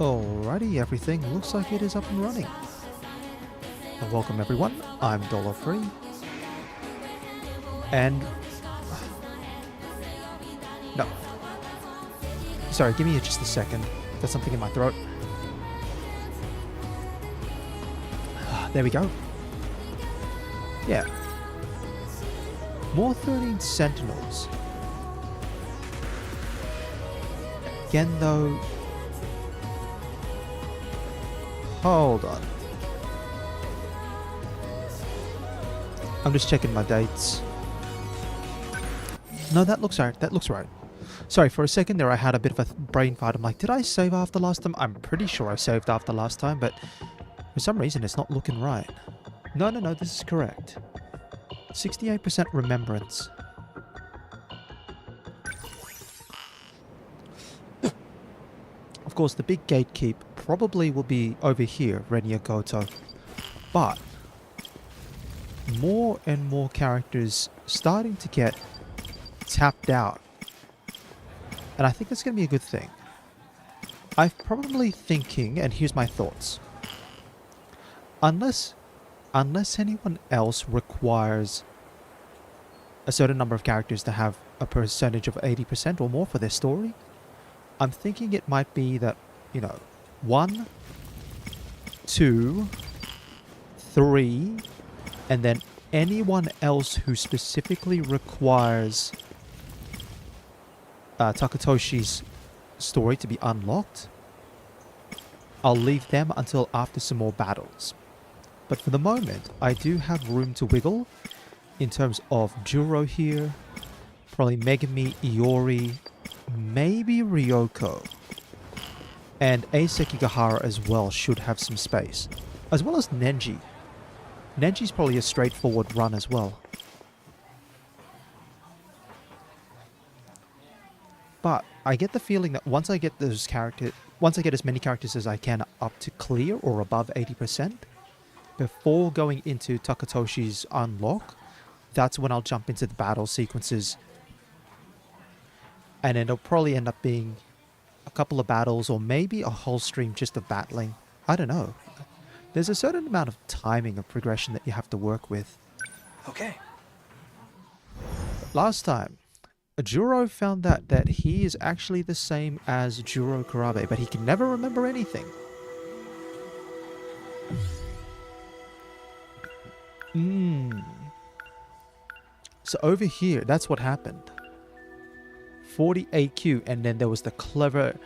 Alrighty, everything looks like it is up and running. And welcome everyone, I'm $3. And... no. Sorry, give me just a second. There's something in my throat. There we go. Yeah. More 13 Sentinels. Again though... hold on. I'm just checking my dates. No, that looks right. That looks right. Sorry, for a second there I had a bit of a brain fart. I'm like, did I save after last time? I'm pretty sure I saved after last time, but for some reason it's not looking right. No, this is correct. 68% remembrance. Of course, the big gatekeep probably will be over here, Renia Goto. But more and more characters starting to get tapped out. And I think that's going to be a good thing. I'm probably thinking, and here's my thoughts. Unless anyone else requires a certain number of characters to have a percentage of 80% or more for their story, I'm thinking it might be that, 1, 2, 3, and then anyone else who specifically requires Takatoshi's story to be unlocked, I'll leave them until after some more battles. But for the moment, I do have room to wiggle in terms of Juro here, probably Megami, Iori, maybe Ryoko, and Sekigahara as well should have some space, as well as Nenji. Nenji's probably a straightforward run as well. But I get the feeling that once I get as many characters as I can up to clear or above 80%, before going into Takatoshi's unlock, that's when I'll jump into the battle sequences. And it'll probably end up being a couple of battles or maybe a whole stream just of battling. I don't know. There's a certain amount of timing of progression that you have to work with. Okay. Last time, Juro found that he is actually the same as Juro Kurabe, but he can never remember anything. So over here, that's what happened. 40 AQ, and then there was the clever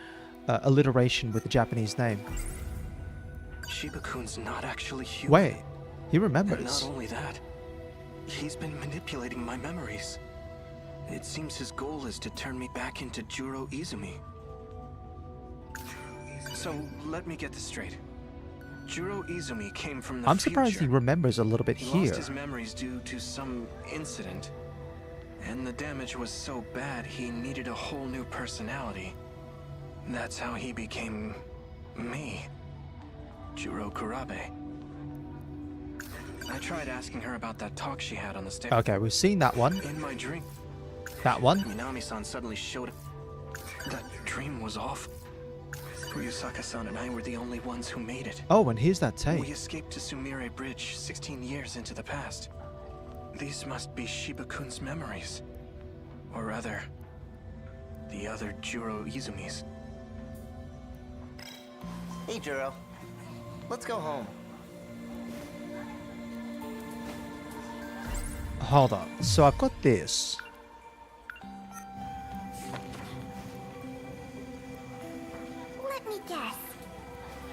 alliteration with the Japanese name. Shiba-kun's not actually human. Wait, he And remembers. not only that, he's been manipulating my memories. It seems his goal is to turn me back into Juro Izumi. So, let me get this straight. Juro Izumi came from the I'm surprised he future. remembers a little bit He here. lost his memories due to some incident. And the damage was so bad he needed a whole new personality. That's how he became... me. Juro Kurabe. I tried asking her about that talk she had on the stage. Okay, we've seen that one. In my dream, That one. Minami-san suddenly showed up. That dream was off. Fuyusaka-san and I were the only ones who made it. Oh, and here's that tape. We escaped to Sumire Bridge 16 years into the past. These must be Shiba-kun's memories. Or rather, the other Juro Izumis. Hey, Juro. Let's go home. Hold on. So I've got this. Let me guess.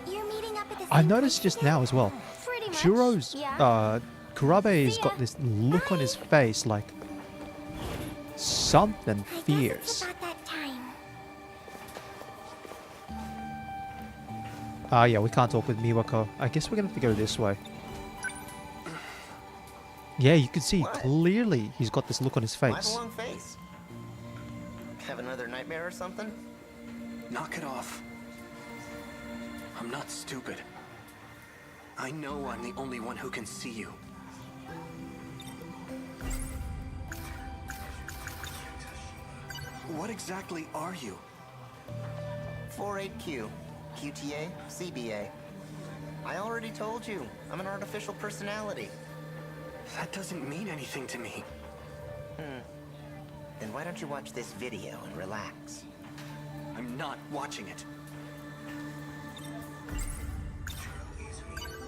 You're meeting up at the I same noticed place just now again? as well. Pretty much. Juro's, Yeah. Kurabe's See ya. got this look on his face like something I guess it's fierce. about that time. Ah, yeah, we can't talk with Miwako. I guess we're gonna have to go this way. Yeah, you can see What? clearly he's got this look on his Why the face. long face? Have another nightmare or something? Knock it off. I'm not stupid. I know I'm the only one who can see you. What exactly are you? 48Q. QTA, CBA. I already told you, I'm an artificial personality. That doesn't mean anything to me. Then why don't you watch this video and relax? I'm not watching it.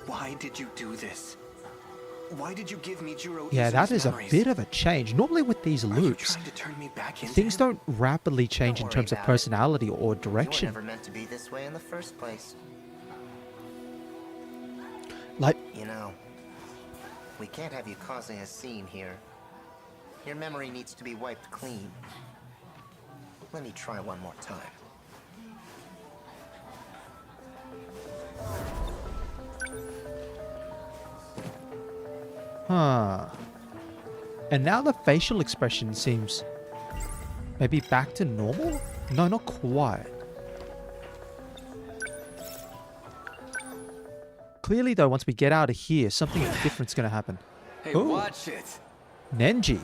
Why did you do this? Why did you give me Juro Yeah, that Izumi's is a memories? bit of a change. Normally with these Are you loops, trying to turn me back into things him? don't rapidly change in Don't terms worry of about it. personality or You were direction. never meant to be this way in the first place. Like, You know, we can't have you causing a scene here. Your memory needs to be wiped clean. Let me try one more time. huh. And now the facial expression seems maybe back to normal? No, not quite. Clearly though, once we get out of here, something different's gonna happen. Hey, Ooh. watch it. Nenji.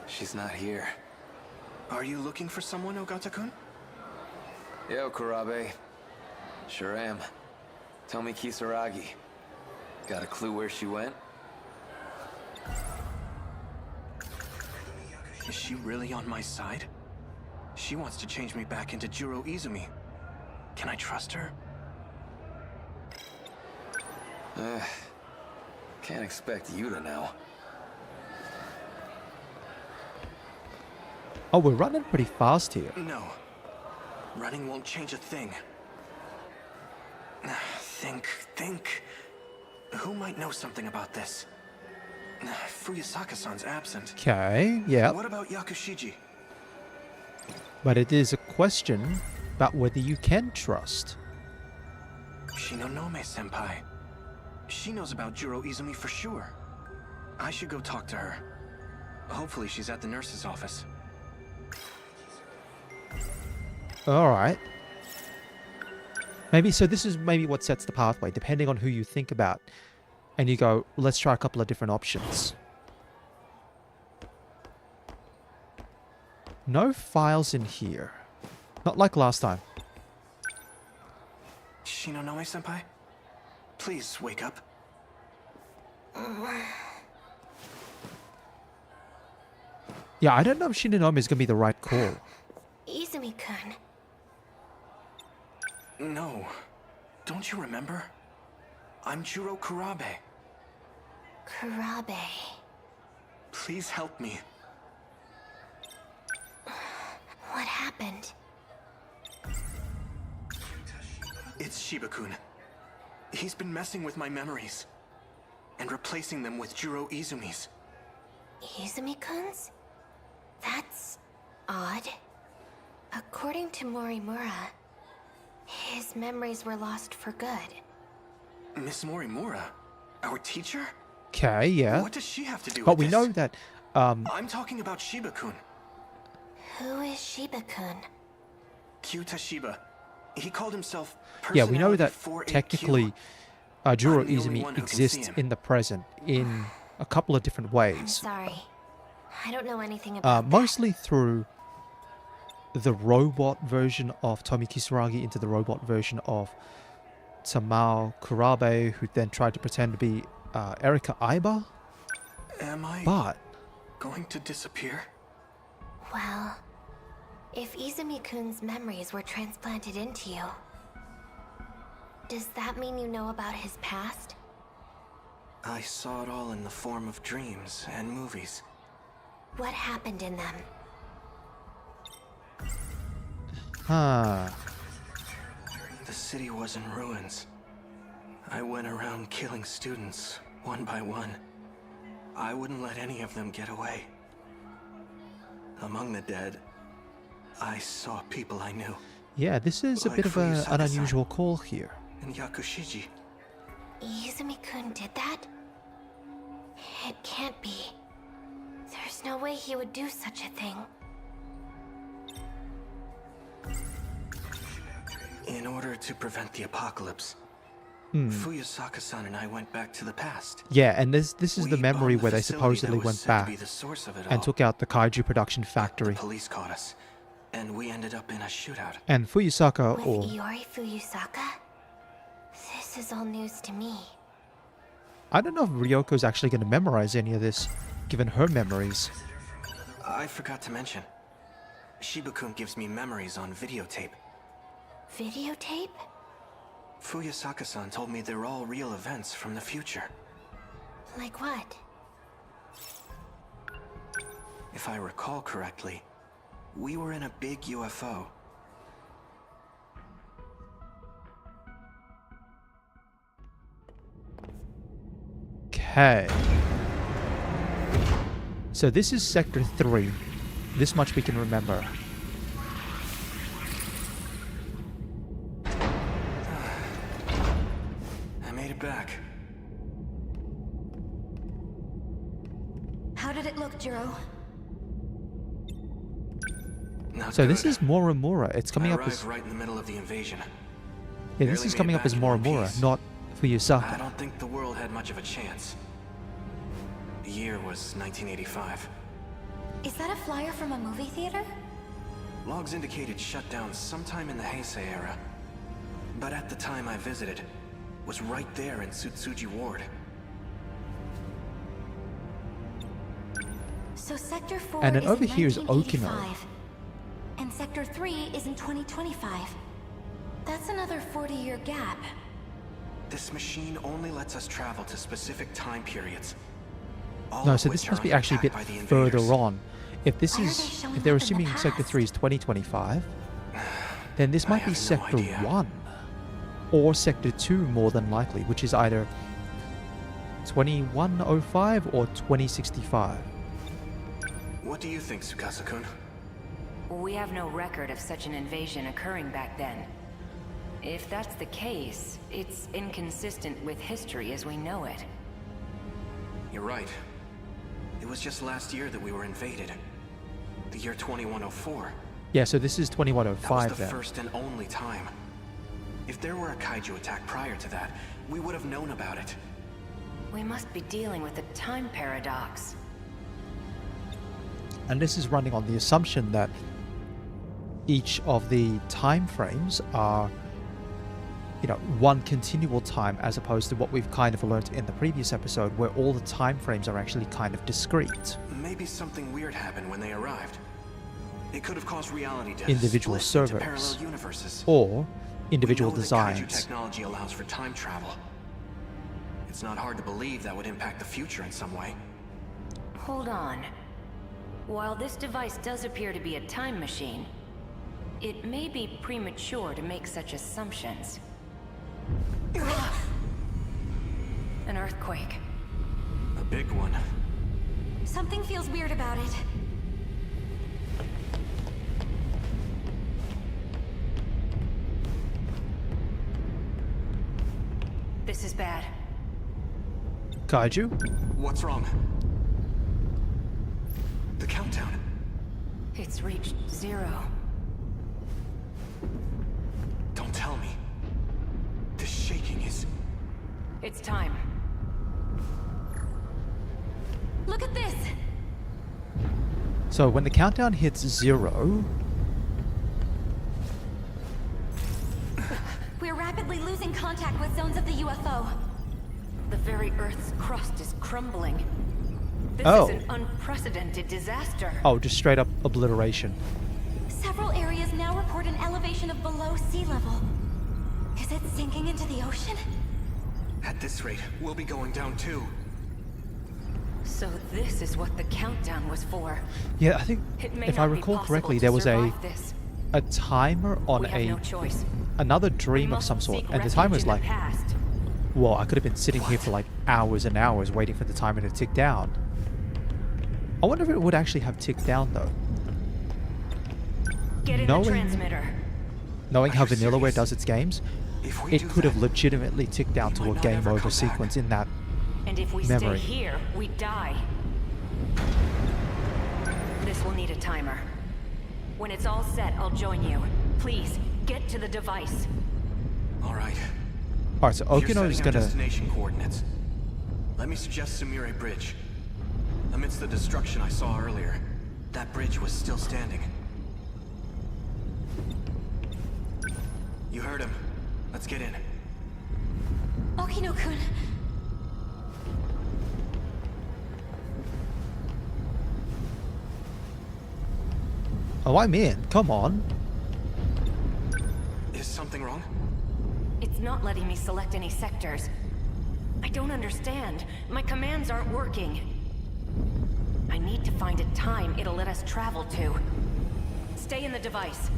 She's not here. Are you looking for someone, Ogata-kun? Yo, Kurabe. Sure am. Tell me Kisaragi. Got a clue where she went? Is she really on my side? She wants to change me back into Juro Izumi. Can I trust her? Can't expect you to know. Oh, we're running pretty fast here. No. Running won't change a thing. Think. Who might know something about this? Fuyusaka-san's absent. Okay, yeah. What about Yakushiji? But it is a question about whether you can trust. Shinonome-senpai. She knows about Juro Izumi for sure. I should go talk to her. Hopefully she's at the nurse's office. Alright. Maybe, so this is maybe what sets the pathway, depending on who you think about. And you go, let's try a couple of different options. No files in here. Not like last time. Shinonome-senpai? Please wake up. Yeah, I don't know if Shinonome is going to be the right call. Izumi-kun. No. Don't you remember? I'm Juro Kurabe. Kurabe. Please help me. What happened? It's Shiba-kun. He's been messing with my memories. And replacing them with Juro Izumi's. Izumi-kun's? That's odd. According to Morimura, his memories were lost for good. Miss Morimura? Our teacher? Okay, yeah. What does she have to do But with we this? know that... I'm talking about Shiba-kun. Who is Shiba-kun? Kyuta Shiba. He called himself yeah, we know that Personality 4AQ. technically Juro I'm the only Izumi one who can see exists him. in the present in a couple of different I'm ways. sorry. I don't know anything about that. Mostly through the robot version of Tomi Kisaragi into the robot version of Tamao Kurabe, who then tried to pretend to be Erika Aiba. Am I But going to disappear? Well, if Izumi-kun's memories were transplanted into you, does that mean you know about his past? I saw it all in the form of dreams and movies. What happened in them? The city was in ruins. I went around killing students, one by one. I wouldn't let any of them get away. Among the dead, I saw people I knew. yeah, this is a Like bit of an Fuyusaka-san. unusual call here. And Yakushiji. Izumi-kun did that? It can't be. There's no way he would do such a thing. In order to prevent the apocalypse, Fuyusaka-san and I went back to the past. Yeah, and this is the We memory bombed where they facility that supposedly was went said to back be the source of it and all. took out the kaiju production factory. The police caught us. and we ended up in a shootout. And Fuyusaka, With or Iori Fuyusaka? This is all news to me. I don't know if Ryoko's actually going to memorize any of this, given her memories. I forgot to mention, Shiba-kun gives me memories on videotape. Videotape? Fuyusaka-san told me they're all real events from the future. Like what? If I recall correctly, we were in a big UFO. Okay. So this is Sector 3. This much we can remember. I made it back. How did it look, Juro? Not So good. this is Morimura. It's coming I up arrived as... right in the middle of the invasion. Yeah, this barely is made coming it up as back in one Morimura, piece. not I Fuyusaka. don't think the world had much of a chance. The year was 1985. Is that a flyer from a movie theater? Logs indicated shutdown sometime in the Heisei era. But at the time I visited, was right there in Tsutsuji Ward. So Sector 4 And then is over in here is 1985, and Sector 3 is in 2025. That's another 40-year gap. This machine only lets us travel to specific time periods. All No, of so which this are must be under actually a bit attack by the further invaders. on. If this Why are is... they showing If they're up in the assuming Sector 3 is past? 2025, then this I might be have no Sector idea. 1. Or Sector 2, more than likely, which is either 2105 or 2065. What do you think, Tsukasa-kun? We have no record of such an invasion occurring back then. If that's the case, it's inconsistent with history as we know it. You're right. It was just last year that we were invaded. The year 2104. Yeah, so this is That was 2105 the then. first and only time. If there were a kaiju attack prior to that, we would have known about it. We must be dealing with a time paradox. And this is running on the assumption that each of the time frames are, you know, one continual time, as opposed to what we've kind of learnt in the previous episode, where all the time frames are actually kind of discrete. Maybe something weird happened when they arrived. It could have caused reality to Individual split into servers. parallel universes. Or individual We know that kaiju designs. technology allows for time travel. It's not hard to believe that would impact the future in some way. Hold on. While this device does appear to be a time machine, it may be premature to make such assumptions. An earthquake. A big one. Something feels weird about it. This is bad. Kaiju? What's wrong? The countdown. It's reached 0. Don't tell me. The shaking is... It's time. Look at this! So when the countdown hits 0, We're rapidly losing contact with zones of the UFO. The very Earth's crust is crumbling. This Oh. is an unprecedented disaster. oh, just straight up obliteration. Several areas now report an elevation of below sea level. Is it sinking into the ocean? At this rate, we'll be going down too. So this is what the countdown was for. Yeah, I think It may if I not be recall possible correctly, to there was survive this. a timer on We have no choice. another We dream of must some sort, seek and the timer was refuge in like, the past. well, I could have been sitting here for like hours and hours waiting for the timer to tick down. I wonder if it would actually have ticked down though. Get in knowing- the transmitter. Knowing Are how you Vanillaware serious? does its games, If we it do could have that, legitimately ticked down we to a might not game ever over come back. sequence in that. And if we memory. stay here, we die. This will need a timer. When it's all set, I'll join you. Please, get to the device. All right. Alright, so If you're Okino is setting our gonna... destination coordinates. Let me suggest Sumire Bridge. Amidst the destruction I saw earlier, that bridge was still standing. You heard him. Let's get in. Okino-kun. Oh, I'm in. Come on. Is something wrong? It's not letting me select any sectors. I don't understand. My commands aren't working. I need to find a time it'll let us travel to. Stay in the device.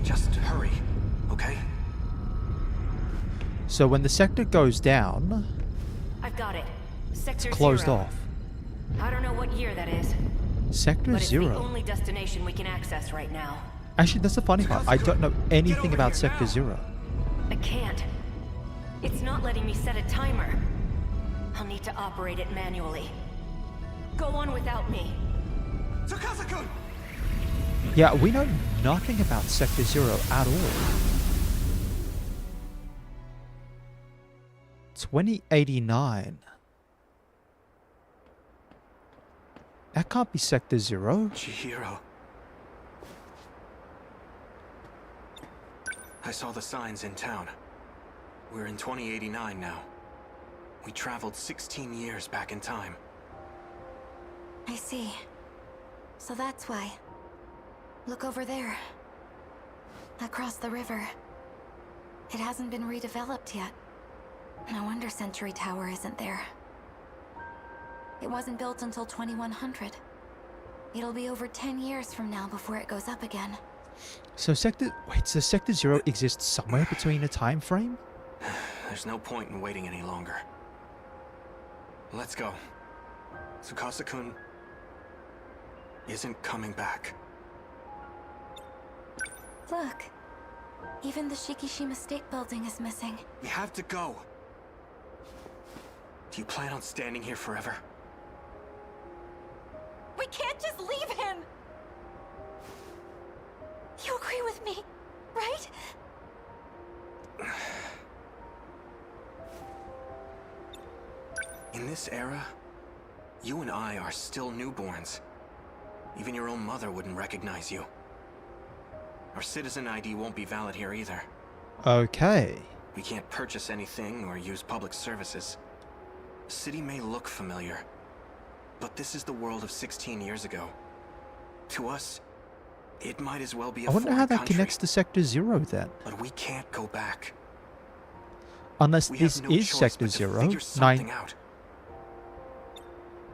Just hurry, okay? So when the sector goes down, I've got it. Sector closed 0. off. I don't know what year that is, Sector but it's the 0. only destination we can access right now. Actually, that's the funny part. I don't know anything about Sector 0. I can't. It's not letting me set a timer. I'll need to operate it manually. Go on without me. Tsukasa-kun! Yeah, we know nothing about Sector 0 at all. 2089. That can't be Sector 0. Chihiro. I saw the signs in town. We're in 2089 now. We traveled 16 years back in time. I see. So that's why. Look over there. Across the river. It hasn't been redeveloped yet. No wonder Century Tower isn't there. It wasn't built until 2100. It'll be over 10 years from now before it goes up again. So Sector 0 exists somewhere between a time frame? There's no point in waiting any longer. Let's go. Tsukasa-kun isn't coming back. Look. Even the Shikishima State Building is missing. We have to go. Do you plan on standing here forever? We can't just leave him! You agree with me, right? In this era, you and I are still newborns. Even your own mother wouldn't recognize you. Our citizen ID won't be valid here either. Okay. We can't purchase anything or use public services. The city may look familiar, but this is the world of 16 years ago. To us, it might as well be a I wonder foreign how that country. connects to Sector 0 then. But we can't go back. Unless We this have no is choice Sector but to 0, figure something out.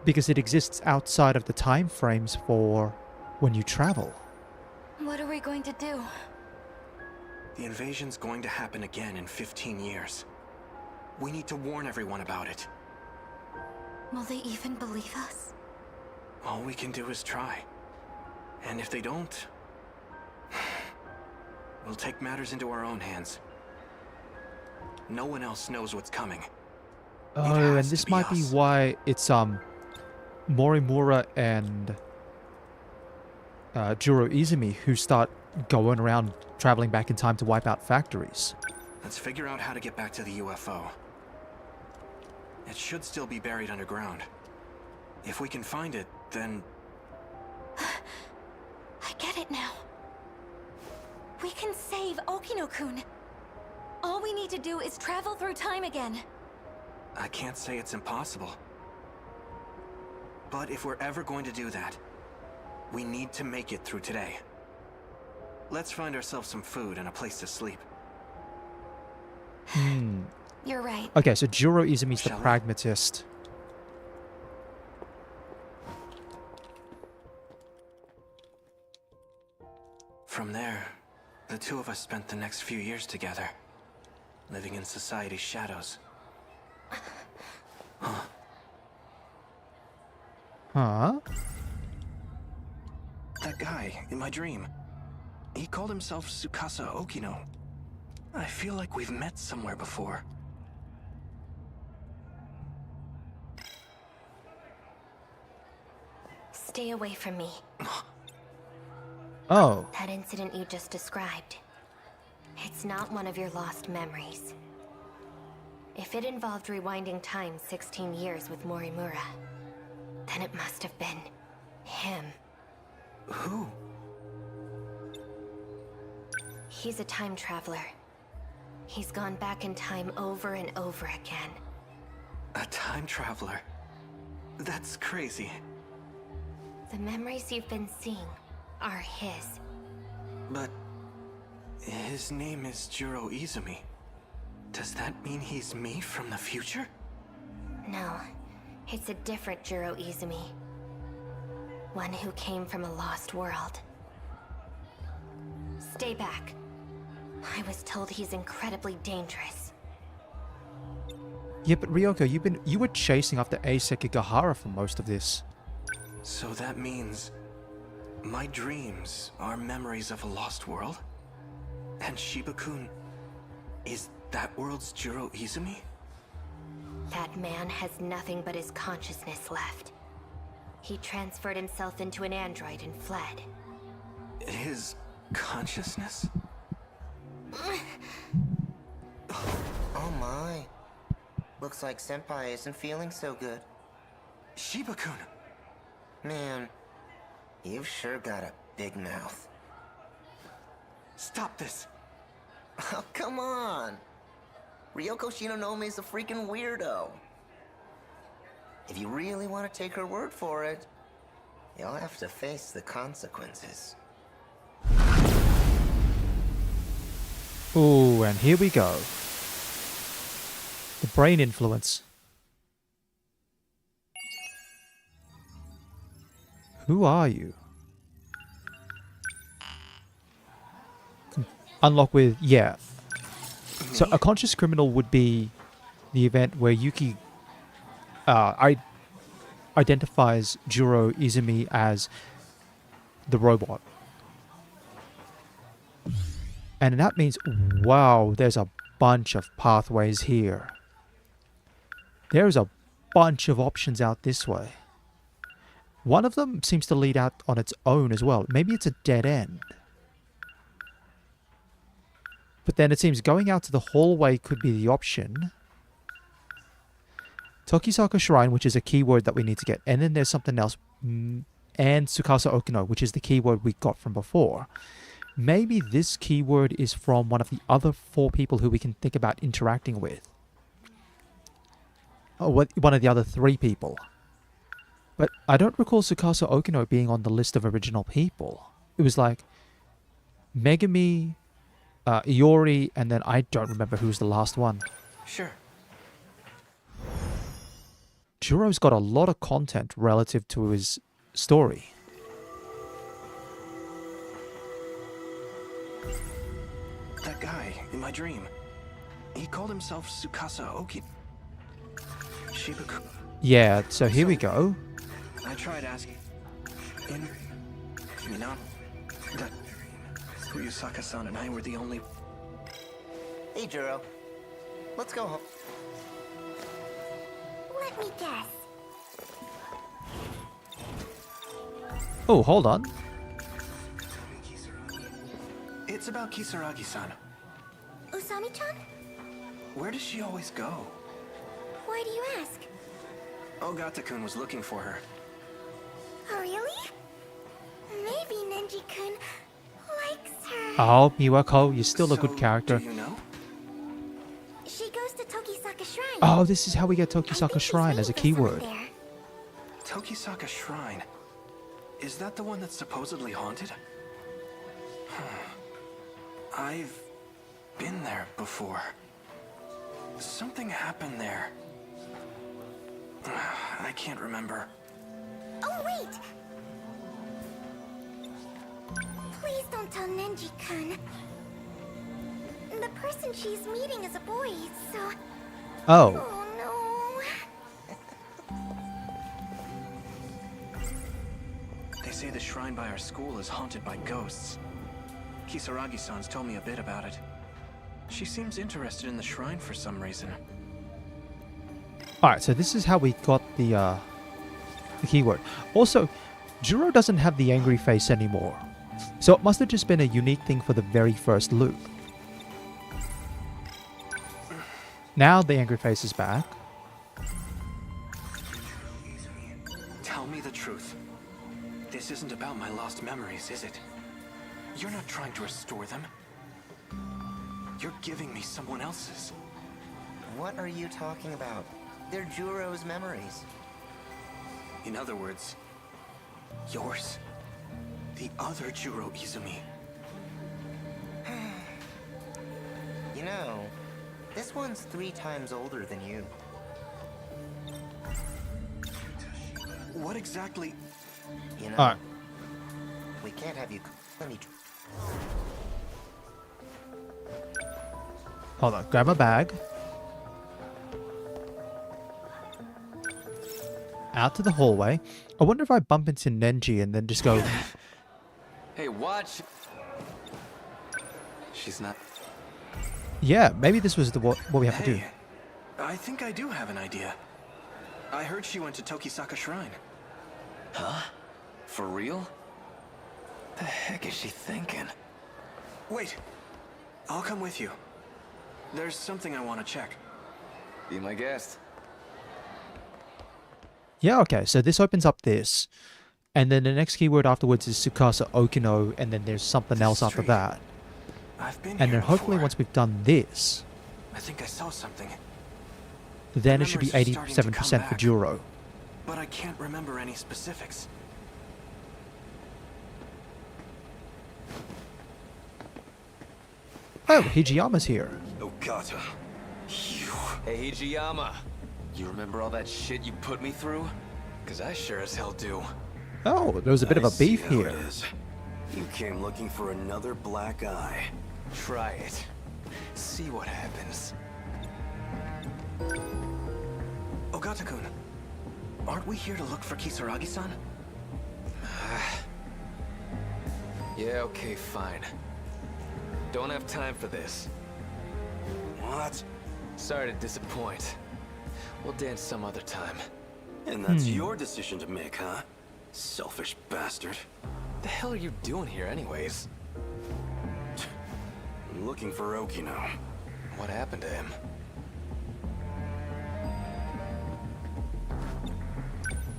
because it exists outside of the time frames for when you travel. What are we going to do? The invasion's going to happen again in 15 years. We need to warn everyone about it. Will they even believe us? All we can do is try. And if they don't, we'll take matters into our own hands. No one else knows what's coming. Oh, and has to this be might be us. why it's Morimura and Juro Izumi who start going around traveling back in time to wipe out factories. Let's figure out how to get back to the UFO. It should still be buried underground. If we can find it, then... I get it now. We can save Okino-kun. All we need to do is travel through time again. I can't say it's impossible. But if we're ever going to do that, we need to make it through today. Let's find ourselves some food and a place to sleep. You're right. Okay, so Juro Izumi's the Shall we? pragmatist. From there, the two of us spent the next few years together, living in society's shadows. Huh? That guy in my dream, he called himself Tsukasa Okino. I feel like we've met somewhere before. Stay away from me. Oh. That incident you just described. It's not one of your lost memories. If it involved rewinding time 16 years with Morimura, then it must have been him. Who? He's a time traveler. He's gone back in time over and over again. A time traveler? That's crazy. The memories you've been seeing are his. But his name is Juro Izumi. Does that mean he's me from the future? No, it's a different Juro Izumi. One who came from a lost world. Stay back. I was told he's incredibly dangerous. Yeah, but Ryoko, you were chasing after Ei Sekigahara for most of this. So that means my dreams are memories of a lost world? And Shiba-kun is that world's Juro Izumi? That man has nothing but his consciousness left. He transferred himself into an android and fled. His consciousness? Oh my. Looks like Senpai isn't feeling so good. Shiba-kun! Man, you've sure got a big mouth. Stop this! Oh, come on! Ryoko Shinonome is a freaking weirdo. If you really want to take her word for it, you'll have to face the consequences. Ooh, and here we go. The brain influence. Who are you? Unlock with, yeah. So a conscious criminal would be the event where Yuki identifies Juro Izumi as the robot. And that means, wow, there's a bunch of pathways here. There's a bunch of options out this way. One of them seems to lead out on its own as well. Maybe it's a dead end. But then it seems going out to the hallway could be the option. Tokisaka Shrine, which is a keyword that we need to get. And then there's something else. And Tsukasa Okino, which is the keyword we got from before. Maybe this keyword is from one of the other 4 people who we can think about interacting with. Oh, one of the other 3 people. But I don't recall Tsukasa Okino being on the list of original people. It was like Megami, Iori, and then I don't remember who's the last one. Sure. Juro's got a lot of content relative to his story. That guy in my dream. He called himself Tsukasa Oki. Shiba-kun. Yeah, so here we go. I tried asking him, that Fuyusaka-san and I were the only... Hey, Juro. Let's go home. Let me guess. Oh, hold on. It's about Kisaragi-san. Usami-chan? Where does she always go? Why do you ask? Ogata-kun was looking for her. Oh, really? Maybe Nenji-kun likes her. Oh, Miwako, you're still a good character. Do you know? She goes to Tokisaka Shrine. Oh, this is how we get I think Tokisaka she's Shrine as a waiting for someone keyword. there. Tokisaka Shrine. Is that the one that's supposedly haunted? I've been there before. Something happened there. I can't remember. Oh, wait! Please don't tell Nenji-kun. The person she's meeting is a boy, so... Oh, Oh, no. They say the shrine by our school is haunted by ghosts. Kisaragi-san's told me a bit about it. She seems interested in the shrine for some reason. alright, so this is how we got the keyword. Also, Juro doesn't have the angry face anymore. So it must have just been a unique thing for the very first loop. Now the angry face is back. Tell me the truth. This isn't about my lost memories, is it? You're not trying to restore them? You're giving me someone else's. What are you talking about? They're Juro's memories. In other words, yours. The other Juro Izumi. You know, this one's 3 times older than you. What exactly? You know, Alright. we can't have you. Let me. Hold on, grab my bag. Out to the hallway. I wonder if I bump into Nenji and then just go... Hey, watch! She's not... Yeah, maybe this was what we have to do. Hey, I think I do have an idea. I heard she went to Tokisaka Shrine. Huh? For real? The heck is she thinking? Wait, I'll come with you. There's something I want to check. Be my guest. Yeah, okay, so this opens up this. And then the next keyword afterwards is Tsukasa Okino, and then there's something else after Street. that. I've been And here then hopefully before. once we've done this, I think I saw something, then it should be Memories are starting to 87% come for back. Juro. but I can't remember any specifics. Oh, Hijiyama's here. Ogata. You. Hey, Hijiyama. You remember all that shit you put me through? Cause I sure as hell do. Oh, there was a bit of a beef here. You came looking for another black eye. Try it. See what happens. Ogata-kun, aren't we here to look for Kisaragi-san? Yeah, okay, fine. Don't have time for this. What? Sorry to disappoint. We'll dance some other time. And that's your decision to make, huh? Selfish bastard. The hell are you doing here anyways? I'm looking for Okino. What happened to him?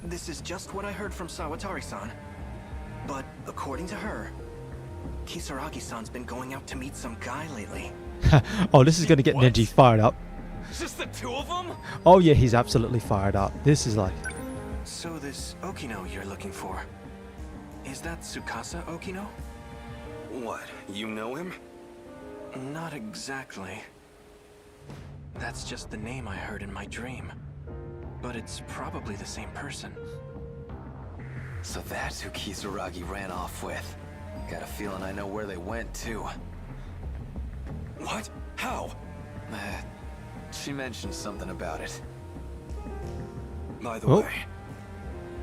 This is just what I heard from Sawatari-san. But according to her, Kisaragi-san's been going out to meet some guy lately. Oh, this is going to get What? Nenji fired up. Just the two of them? Oh yeah, he's absolutely fired up. This is like... So this Okino you're looking for, is that Tsukasa Okino? What? You know him? Not exactly. That's just the name I heard in my dream. But it's probably the same person. So that's who Kisaragi ran off with. Got a feeling I know where they went too. What? How? She mentioned something about it. By the Oh. way,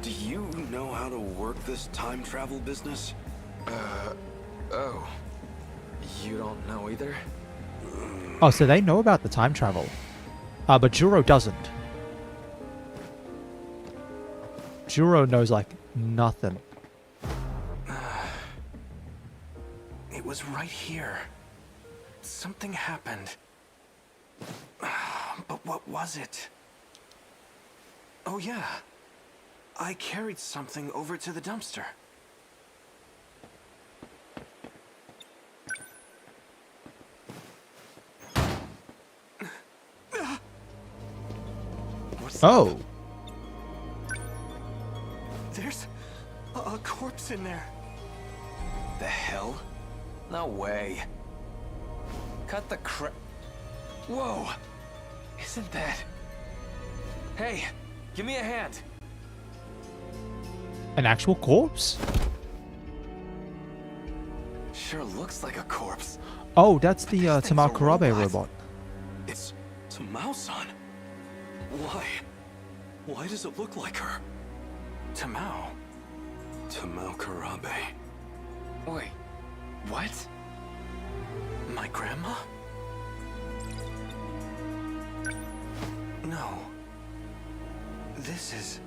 do you know how to work this time travel business? Oh. You don't know either? Oh, so they know about the time travel. But Juro doesn't. Juro knows like nothing. It was right here. Something happened. But what was it? Oh yeah. I carried something over to the dumpster. What's Oh. There's a corpse in there. the hell? No way. Cut the crap. Whoa! Isn't that... Hey, give me a hand. An actual corpse? Sure looks like a corpse. Oh, that's the This thing's a Tamao Kurabe robot. robot. It's Tamao-san. Why? Why does it look like her? Tamao. Tamao Kurabe. Wait, what? My grandma? No. This is...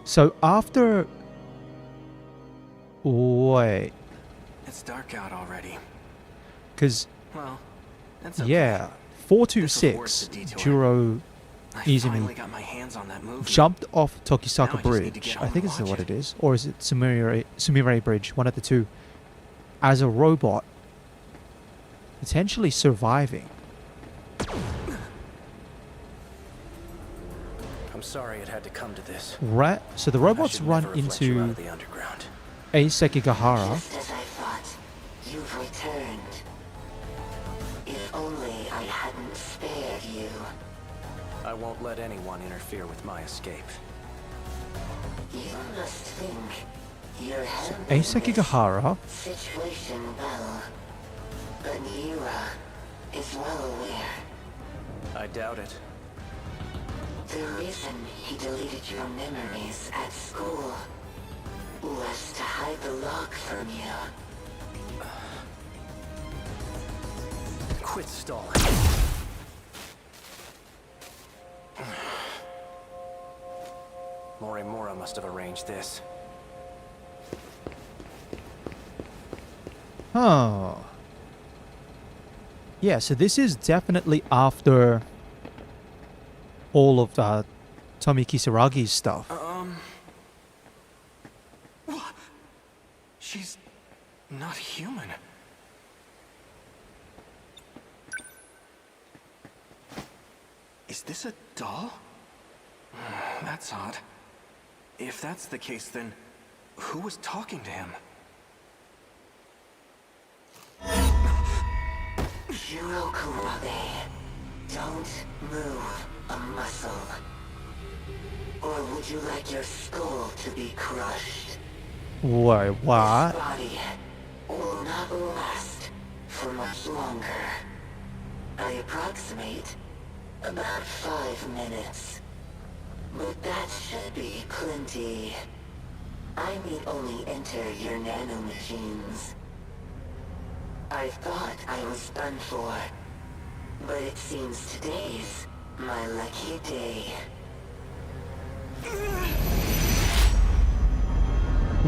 So after... Wait. It's dark out already. Because, Well, that's okay. yeah. This was worth 426, the detour. Juro I Izumi finally got my hands on that movie. jumped off Now I Tokisaka just need to Bridge. get I home think and this is watch what it. it is. Or is it Sumire Bridge? One of the two. as a robot, potentially surviving. I'm sorry it had to come to this. Right, so the I robots should run never have let you out into of the underground. Asekigahara. Just as I thought, you've returned. If only I hadn't spared you. I won't let anyone interfere with my escape. You must think you're handling Asekigahara this situation well. But Yura is well aware. I doubt it. The reason he deleted your memories at school was to hide the log from you. Quit stalling. Morimura must have arranged this. Huh. Yeah, so this is definitely after all of Tomi Kisaragi's stuff. What? She's not human. Is this a doll? That's odd. If that's the case, then who was talking to him? Juro Kurabe, don't move a muscle. Or would you like your skull to be crushed? Wait, This what? body will not last for much longer. I approximate about 5 minutes. But that should be plenty. I need only enter your nanomachines. I thought I was done for, but it seems today's my lucky day.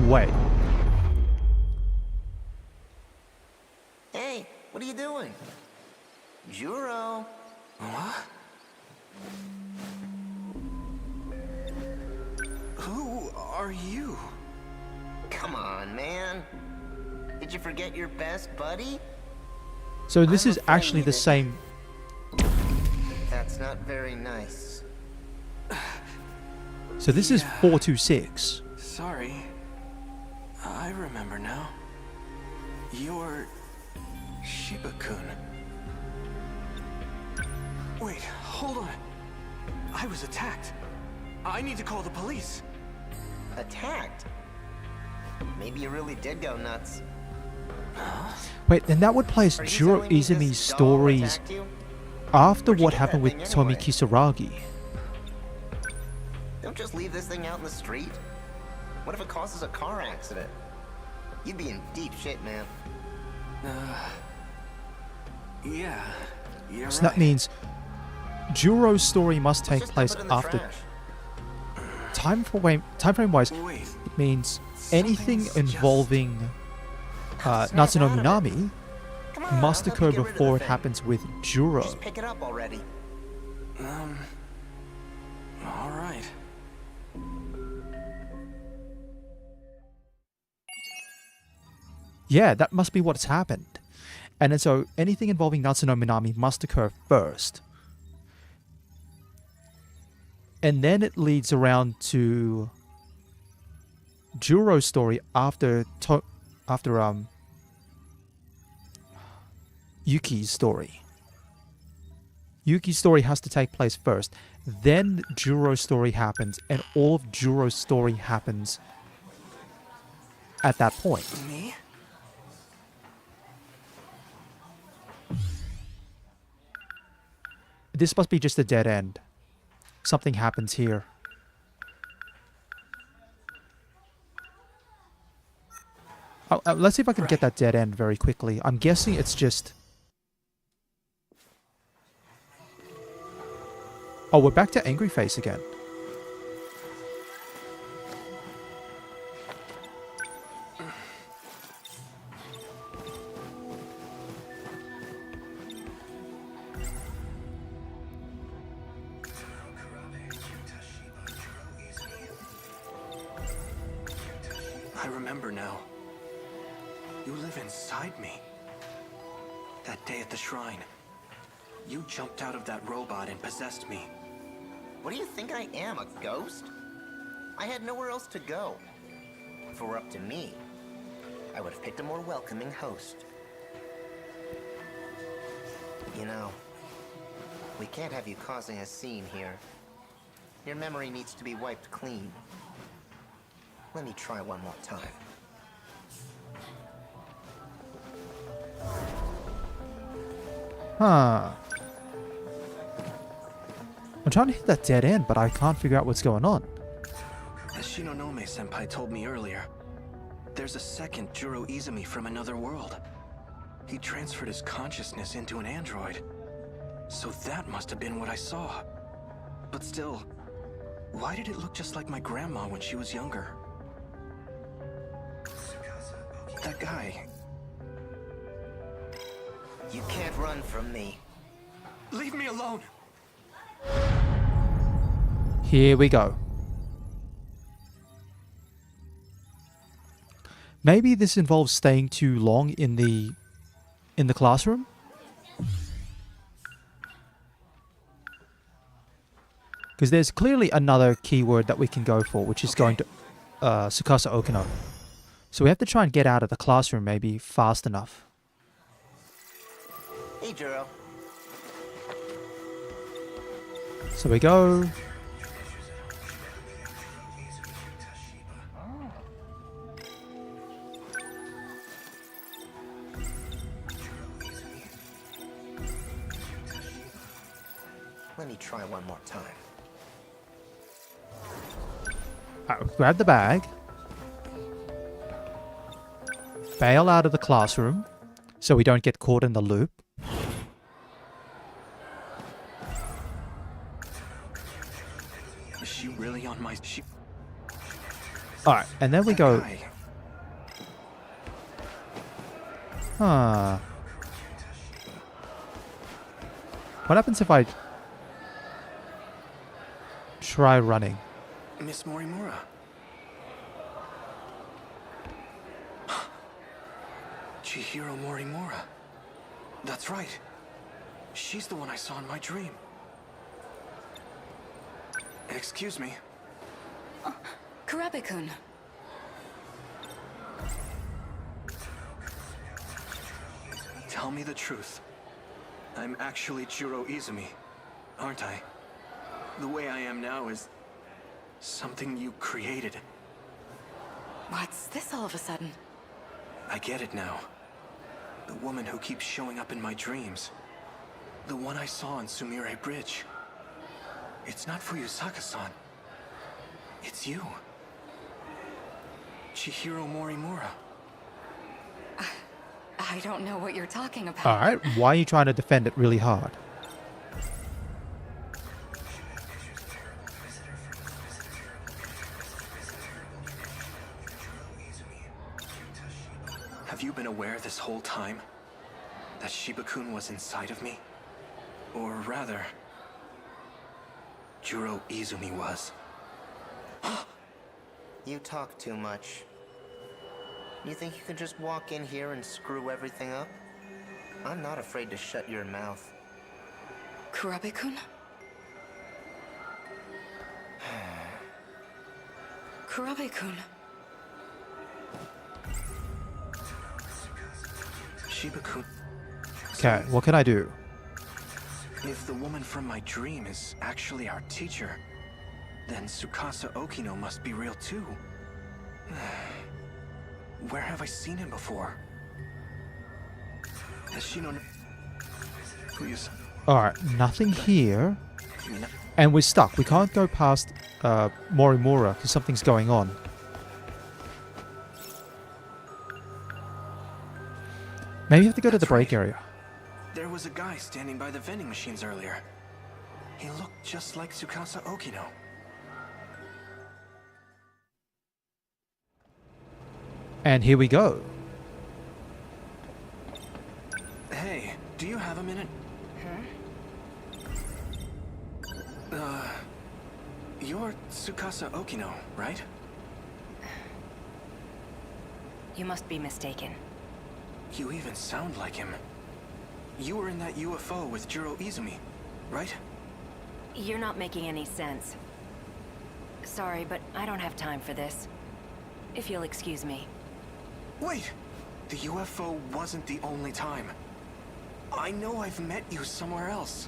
Wait. Hey, what are you doing? Juro. What? Who are you? Come on, man. Did you forget your best buddy? So this I'm is actually the afraid same. That's not very nice. So this is 426. Sorry. I remember now. You're Shiba-kun. Wait, hold on. I was attacked. I need to call the police. Attacked? Maybe you really did go nuts. Wait, then that would place Are you Juro telling me this Izumi's doll stories attacked you? after Where'd you what get happened that with thing Tomi anyway? Kisaragi. Don't just leave this thing out in the street. What if it causes a car accident? You'd be in deep shit, man. Yeah, you're So right. that means Juro's story must take Just dump place it in the after trash. time frame wise. Wait, It means anything Something's just- involving Snap Natsuno out of it. Minami Come on, must I'll help occur you get rid of before the it thing. happens with Juro. Just pick it up already. all right. Yeah, that must be what's happened. And then so anything involving Natsuno Minami must occur first. And then it leads around to Juro's story after Yuki's story. Yuki's story has to take place first. Then Juro's story happens, and all of Juro's story happens at that point. Me? This must be just a dead end. Something happens here. Let's see if I can get that dead end very quickly. I'm guessing it's just... Oh, we're back to Angry Face again. I remember now. You live inside me. That day at the shrine, you jumped out of that robot and possessed me. What do you think I am, a ghost? I had nowhere else to go. If it were up to me, I would have picked a more welcoming host. You know, we can't have you causing a scene here. Your memory needs to be wiped clean. Let me try one more time. Huh. I'm trying to hit that dead end, but I can't figure out what's going on. As Shinonome-senpai told me earlier, there's a second Juro Izumi from another world. He transferred his consciousness into an android. So that must have been what I saw. But still, why did it look just like my grandma when she was younger? That guy. You can't run from me. Leave me alone! Here we go. Maybe this involves staying too long in the classroom? Because there's clearly another keyword that we can go for, which is going to Tsukasa Okino. So we have to try and get out of the classroom maybe fast enough. Hey, Juro. So we go. Let me try one more time. Alright, grab the bag. Bail out of the classroom so we don't get caught in the loop. Is she really on my... Alright, and then we That go... guy. Huh. What happens if I try running? Miss Morimura. Chihiro Morimura. That's right. She's the one I saw in my dream. Excuse me. Kurabe-kun. Tell me the truth. I'm actually Juro Izumi, aren't I? The way I am now is something you created. What's this all of a sudden? I get it now. The woman who keeps showing up in my dreams. The one I saw on Sumire Bridge. It's not Fuyusaka-san. It's you. Chihiro Morimura. I don't know what you're talking about. Alright, why are you trying to defend it really hard? Have you been aware this whole time that Shiba-kun was inside of me? Or rather, Juro Izumi was. You talk too much. You think you can just walk in here and screw everything up? I'm not afraid to shut your mouth. Kurabe-kun? Kurabe-kun. Shiba-kun. Okay, what can I do? If the woman from my dream is actually our teacher, then Tsukasa Okino must be real too. Where have I seen him before? Has she known... Alright, nothing here. And we're stuck. We can't go past Morimura because something's going on. Maybe you have to go to the That's break right. area. There was a guy standing by the vending machines earlier. He looked just like Tsukasa Okino. And here we go. Hey, do you have a minute? You're Tsukasa Okino, right? You must be mistaken. You even sound like him. You were in that UFO with Juro Izumi, right? You're not making any sense. Sorry, but I don't have time for this. If you'll excuse me. Wait! The UFO wasn't the only time. I know I've met you somewhere else.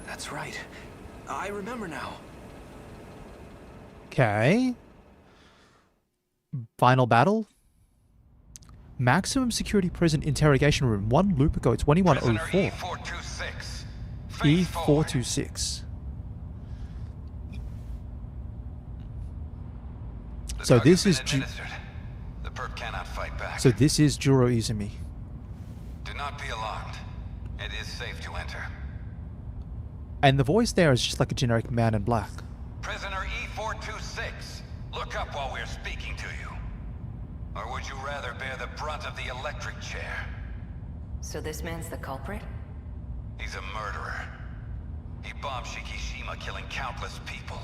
That's right. I remember now. Okay. Final battle. Maximum security prison interrogation room. 1 loop ago. 2104. E426. E426. So this is The perp cannot fight back. So this is Juro Izumi. Do not be alarmed. It is safe to enter. And the voice there is just like a generic man in black. Prisoner E426, look up while we're speaking to you. Or would you rather bear the brunt of the electric chair? So this man's the culprit? He's a murderer. He bombed Shikishima, killing countless people.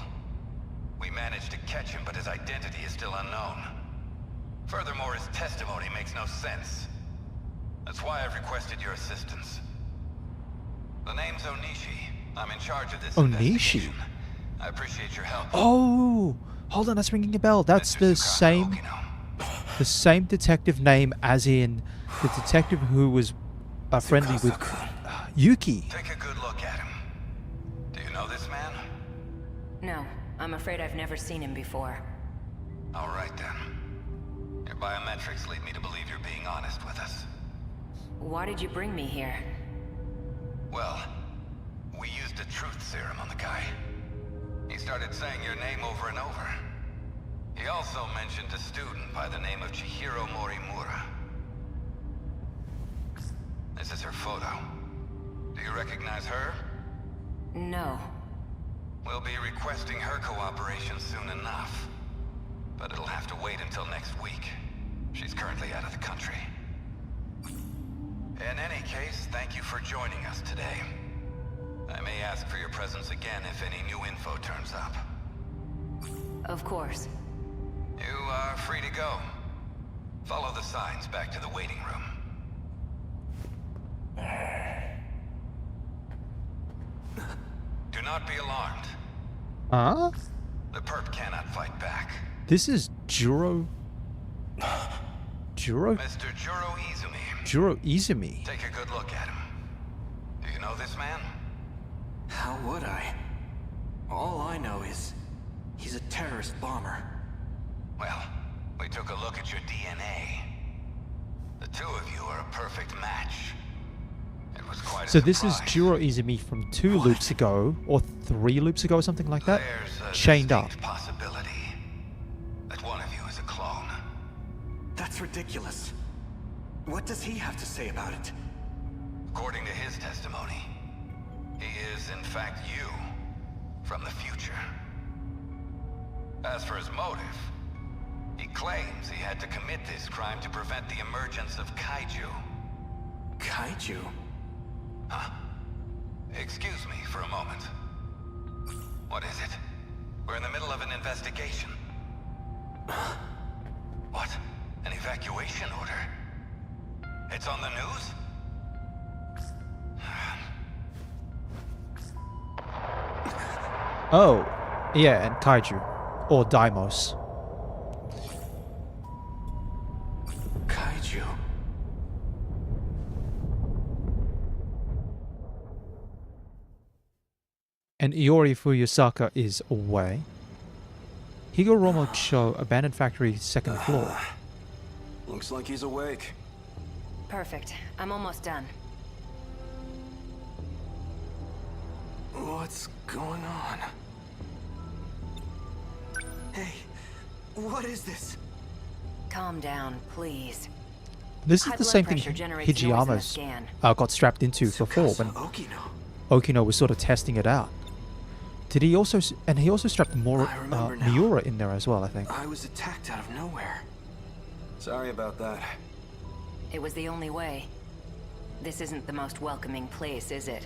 We managed to catch him, but his identity is still unknown. Furthermore, his testimony makes no sense. That's why I've requested your assistance. The name's Onishi. I'm in charge of this investigation. I appreciate your help. Oh, hold on, that's ringing a bell. That's the same detective name as in the detective who was friendly with Yuki. Take a good look at him. Do you know this man? No, I'm afraid I've never seen him before. All right then. Your biometrics lead me to believe you're being honest with us. Why did you bring me here? Well, we used a truth serum on the guy. He started saying your name over and over. He also mentioned a student by the name of Chihiro Morimura. This is her photo. Do you recognize her? No. We'll be requesting her cooperation soon enough. But it'll have to wait until next week. She's currently out of the country. In any case, thank you for joining us today. I may ask for your presence again if any new info turns up. Of course. You are free to go. Follow the signs back to the waiting room. Do not be alarmed. Huh? The perp cannot fight back. This is Juro. Juro? Mr. Juro Izumi. Juro Izumi. Take a good look at him. Do you know this man? How would I? All I know is he's a terrorist bomber. Well, we took a look at your DNA. The two of you are a perfect match. It was quite a So this is surprise. Juro Izumi from 2 loops ago, or 3 loops ago, or something like that. There's a Chained up. distinct possibility that one of you is a clone. That's ridiculous. What does he have to say about it? According to his testimony, he is in fact you from the future. As for his motive, he claims he had to commit this crime to prevent the emergence of kaiju. Kaiju? Huh? Excuse me for a moment. What is it? We're in the middle of an investigation. What? An evacuation order? It's on the news? Oh, yeah, and Kaiju. Or Daimos. Kaiju? And Iori Fuyusaka is away. Higoromo Cho, abandoned factory, 2nd floor. Looks like he's awake. Perfect. I'm almost done. What's going on? Hey, what is this? Calm down, please. This is High the blood same thing pressure generates noise in the Hijiyama's scan. got strapped into before when Okino. Okino was sort of testing it out. Did he also... And he also strapped more I remember now. Miura in there as well, I think. I was attacked out of nowhere. Sorry about that. It was the only way. This isn't the most welcoming place, is it?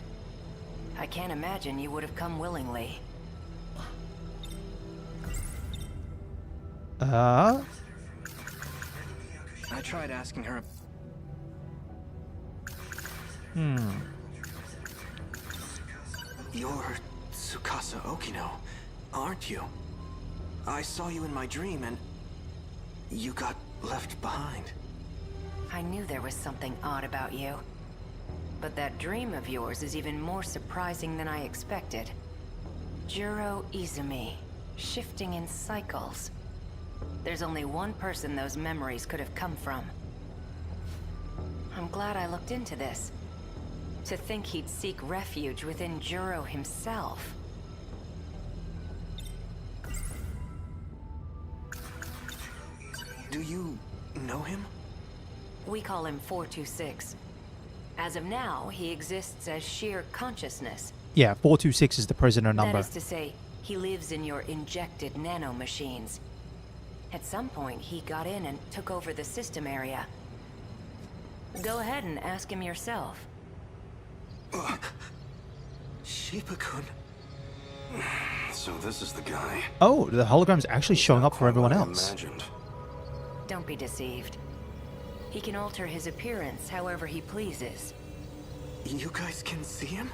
I can't imagine you would have come willingly. I I tried asking her. You're Tsukasa Okino, aren't you? I saw you in my dream and you got left behind. I knew there was something odd about you. But that dream of yours is even more surprising than I expected. Juro Izumi, shifting in cycles. There's only one person those memories could have come from. I'm glad I looked into this. To think he'd seek refuge within Juro himself. Do you know him? We call him 426. As of now, he exists as sheer consciousness. Yeah, 426 is the prisoner number. That is to say, he lives in your injected nanomachines. At some point, he got in and took over the system area. Go ahead and ask him yourself. Shiba-kun. So this is the guy. Oh, the hologram's actually showing up for everyone else. Imagined. Don't be deceived. He can alter his appearance however he pleases. You guys can see him?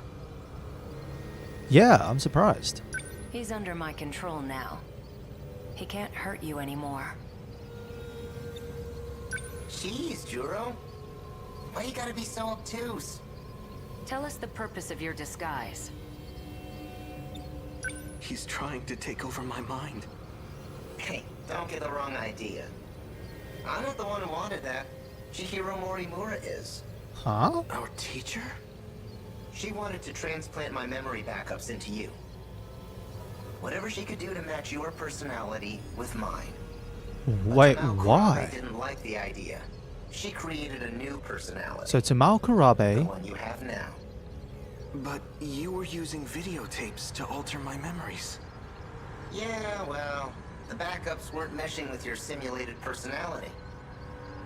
Yeah, I'm surprised. He's under my control now. He can't hurt you anymore. Jeez, Juro. Why you gotta be so obtuse? Tell us the purpose of your disguise. He's trying to take over my mind. Hey, don't get the wrong idea. I'm not the one who wanted that. Chihiro Morimura is. Huh? Our teacher? She wanted to transplant my memory backups into you. Whatever she could do to match your personality with mine. Wait, But Tamao why? Kurabe didn't like the idea. She created a new personality. So Tamao the Kurabe... one you have now. But you were using videotapes to alter my memories. Yeah, well, the backups weren't meshing with your simulated personality.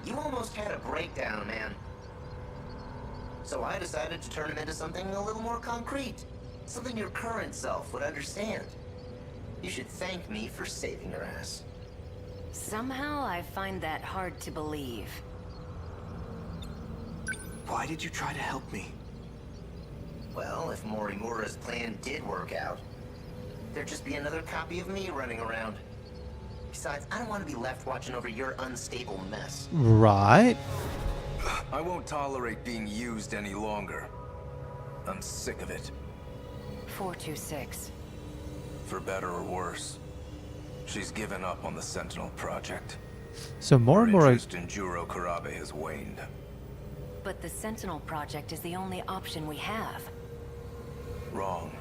You almost had a breakdown, man. So I decided to turn him into something a little more concrete. Something your current self would understand. You should thank me for saving your ass. Somehow I find that hard to believe. Why did you try to help me? Well, if Morimura's plan did work out, there'd just be another copy of me running around. Besides, I don't want to be left watching over your unstable mess. Right. I won't tolerate being used any longer. I'm sick of it. 426. For better or worse. She's given up on the Sentinel project. So more and Her more... interest in Juro Kurabe has waned. But the Sentinel project is the only option we have. Wrong.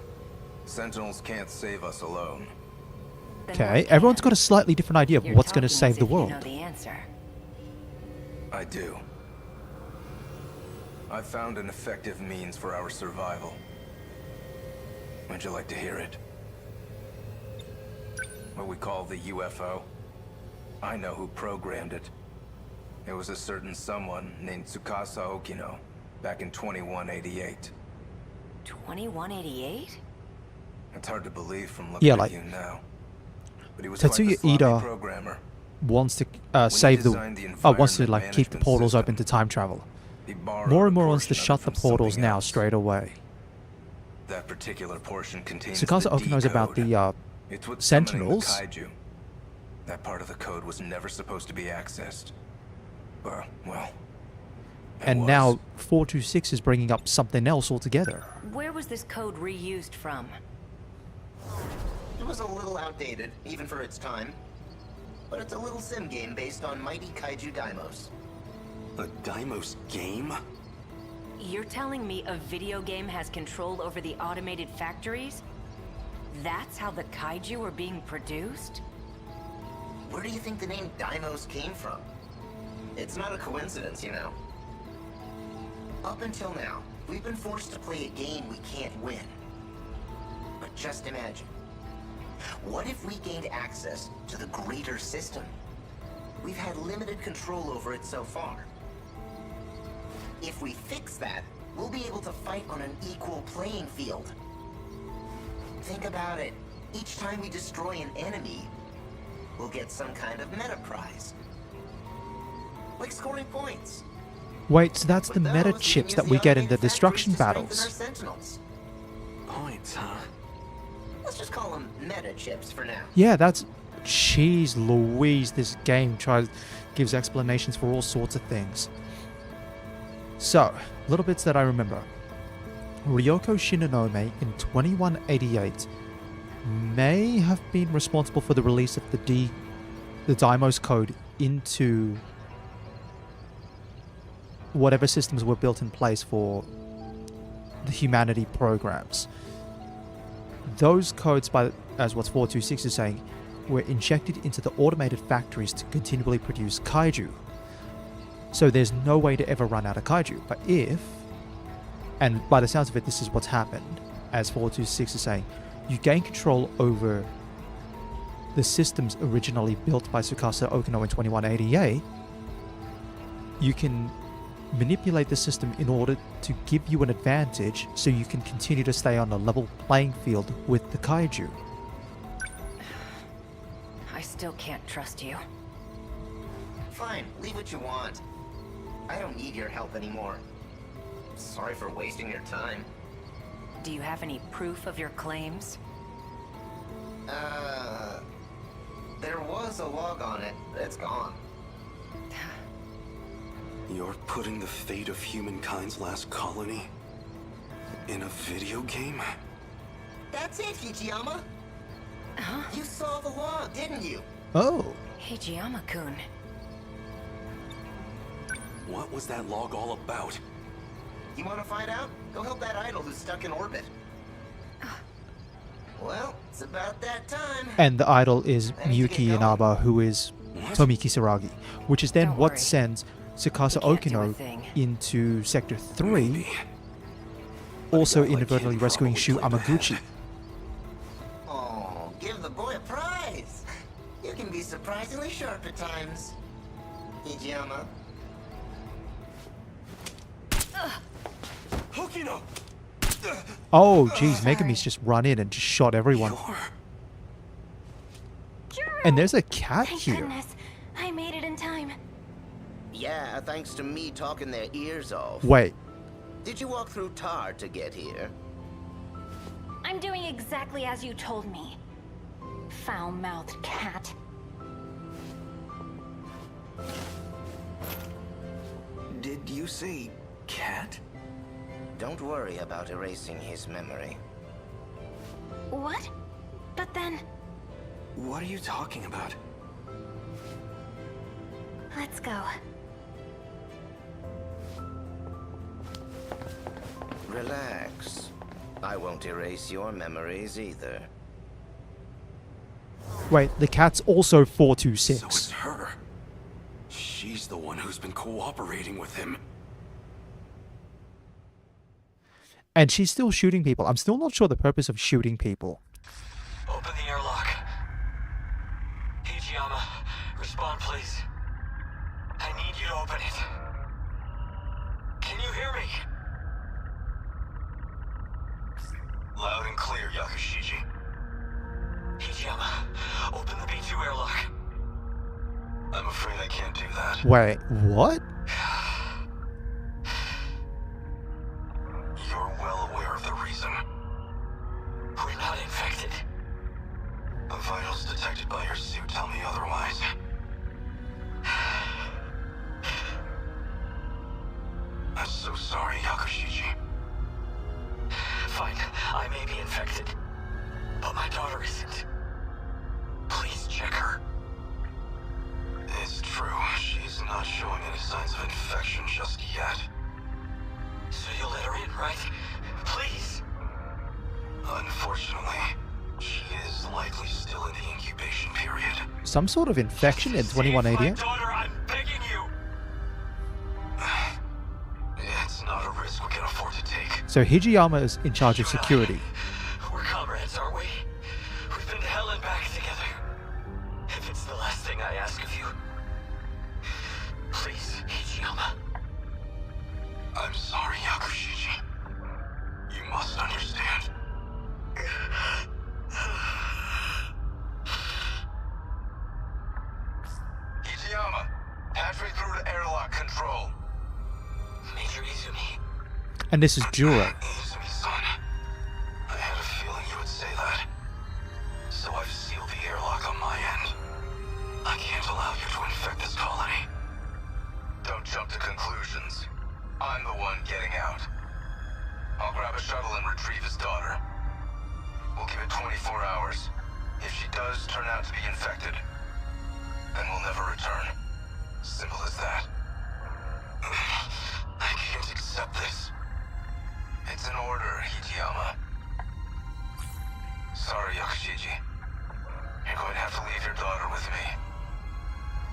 Sentinels can't save us alone. Then Okay, what everyone's can? got a slightly different idea of You're what's going to talking save as the if you world. know the answer. I do. I found an effective means for our survival. Would you like to hear it? What we call the UFO? I know who programmed it. It was a certain someone named Tsukasa Okino, back in 2188. 2188? It's hard to believe from looking Yeah, at like, you now. But he was Tetsuya quite the sloppy Ida programmer. wants to When he save the... designed the wants to environment like keep the management portals system, open to time travel. he borrowed More a and more wants to portion of shut it the from portals something now else. straight away. That particular portion contains Tsukasa the Okino knows about D-code. the It's what's Sentinels. summoning the kaiju. That part of the code was never supposed to be accessed. Well, it And was. now 426 is bringing up something else altogether. Where was this code reused from? It was a little outdated, even for its time. But it's a little sim game based on mighty kaiju daimos. A Daimos game? You're telling me a video game has control over the automated factories? That's how the kaiju are being produced? Where do you think the name Daimos came from? It's not a coincidence, you know. Up until now, we've been forced to play a game we can't win. But just imagine. What if we gained access to the greater system? We've had limited control over it so far. If we fix that, we'll be able to fight on an equal playing field. Think about it. Each time we destroy an enemy, we'll get some kind of meta prize. like scoring points. Wait, so that's the With meta those, chips we that can we use get the in the auto destruction manufactories to battles. strengthen our Sentinels. Points, huh? Let's just call them meta chips for now. Yeah, that's... Jeez Louise, this game gives explanations for all sorts of things. So, little bits that I remember. Ryoko Shinonome in 2188 may have been responsible for the release of the Deimos code into whatever systems were built in place for the humanity programs. Those codes, as what 426 is saying, were injected into the automated factories to continually produce kaiju. So there's no way to ever run out of kaiju. But if, and by the sounds of it, this is what's happened, as 426 is saying, you gain control over the systems originally built by Tsukasa Okino in 2188, you can manipulate the system in order to give you an advantage so you can continue to stay on a level playing field with the kaiju. I still can't trust you. Fine, leave what you want. I don't need your help anymore. Sorry for wasting your time. Do you have any proof of your claims? There was a log on it, but it's gone. You're putting the fate of humankind's last colony in a video game? That's it, Hijiyama. Huh? You saw the log, didn't you? Oh. Hijiyama-kun. What was that log all about? You want to find out? Go help that idol who's stuck in orbit. Well, it's about that time. And the idol is I need to Miyuki get Inaba, who is Tomiki Saragi, which is then Don't what worry. sends Tsukasa You can't do a Okino thing. into Sector 3, Maybe. also That, like, inadvertently kid rescuing probably Shu played Amaguchi. bad. Oh, give the boy a prize. You can be surprisingly sharp at times. Hijiyama. Okino! Oh, geez, Megami's just run in and just shot everyone. You're... And there's a cat Thank here. goodness. I made it in time. Yeah, thanks to me talking their ears off. Wait, Did you walk through tar to get here? I'm doing exactly as you told me. Foul-mouthed cat. Did you say cat? Don't worry about erasing his memory. What? But then, What are you talking about? let's go. Relax. I won't erase your memories either. wait, the cat's also So 426. it's her. She's the one who's been cooperating with him. And she's still shooting people. I'm still not sure the purpose of shooting people. Open the airlock. Hijiyama, respond please. I need you to open it. Can you hear me? Loud and clear, Yakushiji. Hijiyama, open the B2 airlock. I'm afraid I can't do that. Wait, what? You're well aware of the reason. We're not infected. The vitals detected by your suit tell me otherwise. I'm so sorry, Yakushiji. Fine, I may be infected, but my daughter isn't. Please check her. It's true, she's not showing any signs of infection just yet. So you'll let her in, right? Please! Unfortunately, she is likely still in the incubation period. Some sort of infection in Save my 2188? daughter, I'm begging you! It's not a risk we can afford to take. So Hijiyama is in charge of You and I, security. We're comrades, aren't we? We've been to hell and back together. If it's the last thing I ask of you, please, Hijiyama. I'm sorry, Yakushiji. You must understand. Hijiyama, halfway through the airlock. And this is Juri. Izumi, son. I had a feeling you would say that. So I've sealed the airlock on my end. I can't allow you to infect this colony. Don't jump to conclusions. I'm the one getting out. I'll grab a shuttle and retrieve his daughter. We'll give it 24 hours. If she does turn out to be infected, then we'll never return. Simple as that. I can't accept this. It's an order, Hijiyama. Sorry, Yakushiji. You're going to have to leave your daughter with me.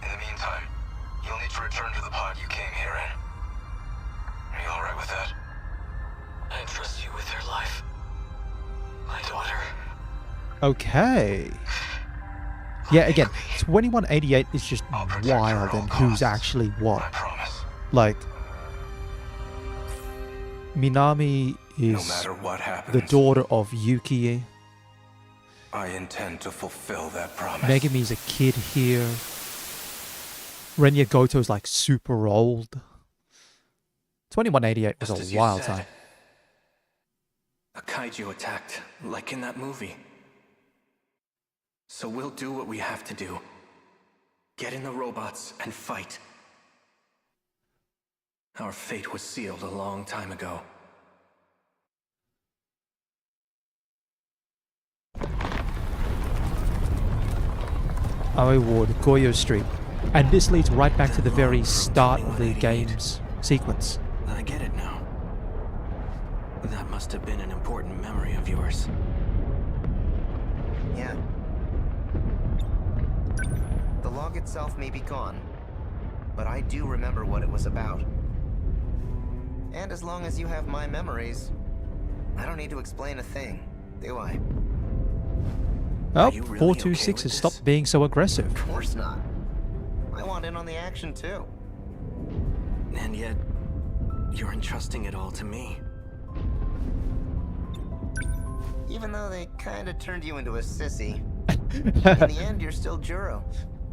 In the meantime, you'll need to return to the pod you came here in. Are you alright with that? I entrust you with her life. My daughter. Okay. Yeah, again, 2188 is just I'll protect her wild at all and who's costs. actually what. I promise. Like, Minami No is matter what happens, the daughter of Yuki. I intend to fulfill that promise. Megami's a kid here. Renya Goto's like super old. 2188 was Just as a you wild said. time. A kaiju attacked, like in that movie. So we'll do what we have to do. Get in the robots and fight. Our fate was sealed a long time ago. Aoi Ward, Goyo Street. And this leads right back to the very start of the game's sequence. I get it now. That must have been an important memory of yours. Yeah. The log itself may be gone, but I do remember what it was about. And as long as you have my memories, I don't need to explain a thing, do I? Oh, you really 426 okay has with stopped this? being so aggressive. Of course not. I want in on the action too. And yet, you're entrusting it all to me. Even though they kinda turned you into a sissy, in the end you're still Juro,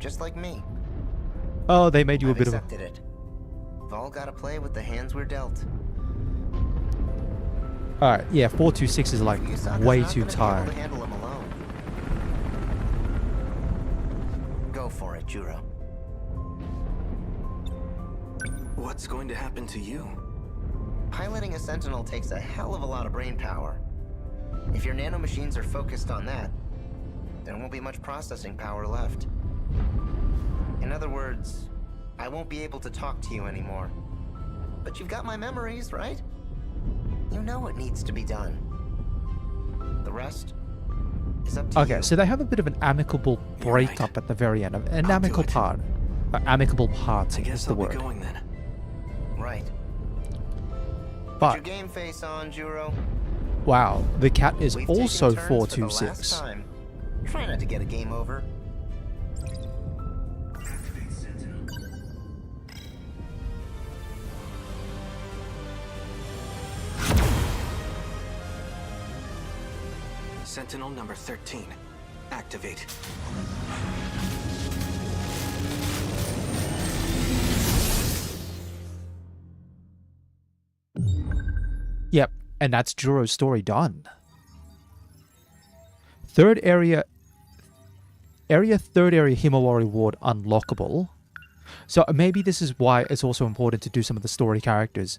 just like me. Oh, they made you a I've bit of a... accepted it. We've all gotta play with the hands we're dealt. Alright, yeah, 426 is like Yusaka's way not too gonna be able tired. to handle him alone. Go for it, Juro. What's going to happen to you? Piloting a Sentinel takes a hell of a lot of brain power. If your nanomachines are focused on that, there won't be much processing power left. In other words, I won't be able to talk to you anymore. But you've got my memories, right? You know what needs to be done. The rest is up to you. Okay, so they have a bit of an amicable You're right. breakup at the very end. An I'll do amicable it. part. Amicable part I is guess the I'll word. be going then. Right. Put But, your game face on, Juro. wow, the cat is We've also taken turns for the last 426. time. Try not to get a game over. Sentinel number 13. Activate. Yep, and that's Juro's story done. Third area Himawari Ward unlockable. So maybe this is why it's also important to do some of the story characters.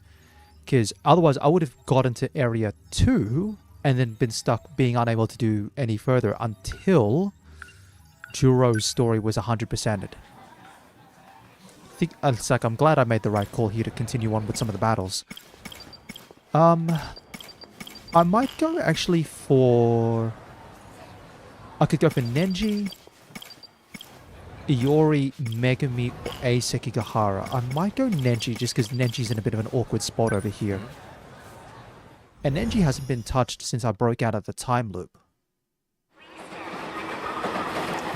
Because otherwise I would have gotten to area 2 and then been stuck being unable to do any further until Juro's story was 100%ed. It's like I'm glad I made the right call here to continue on with some of the battles. I might go actually for... I could go for Nenji, Iori, Megami, or A Sekigahara. I might go Nenji just because Nenji's in a bit of an awkward spot over here. And Nenji hasn't been touched since I broke out of the time loop.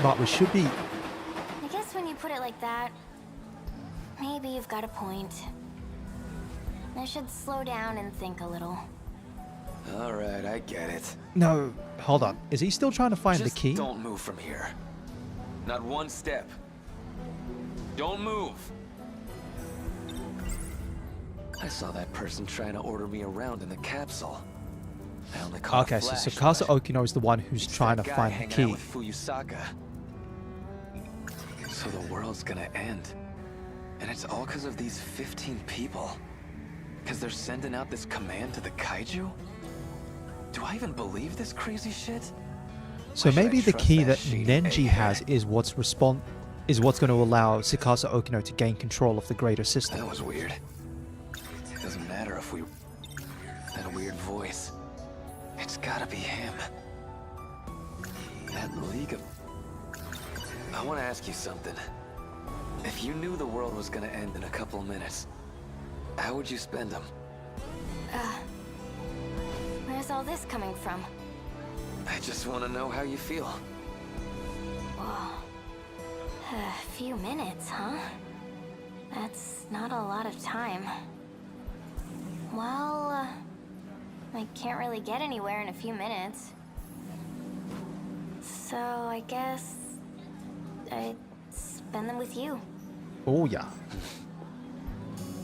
But we should be... I guess when you put it like that, maybe you've got a point. I should slow down and think a little. Alright, I get it. No, hold on. Is he still trying to find Just the key? don't move from here. Not one step. Don't move. I saw that person trying to order me around in the capsule. I only caught Okay, a so flash, Tsukasa but Okino is the one who's it's trying to that guy find the hanging out key. with Fuyusaka. So the world's gonna end. And it's all because of these 15 people. Because they're sending out this command to the kaiju? Do I even believe this crazy shit? So Why should I maybe the trust key that that shady Nenji egghead? has is what's going to allow Tsukasa Okino to gain control of the greater system. That was weird. Doesn't matter if we... That weird voice. It's gotta be him. That League of... I want to ask you something. If you knew the world was gonna end in a couple of minutes, how would you spend them? Where's all this coming from? I just want to know how you feel. Whoa. A few minutes, huh? That's not a lot of time. Well, I can't really get anywhere in a few minutes. So I guess I'd spend them with you. Oh yeah.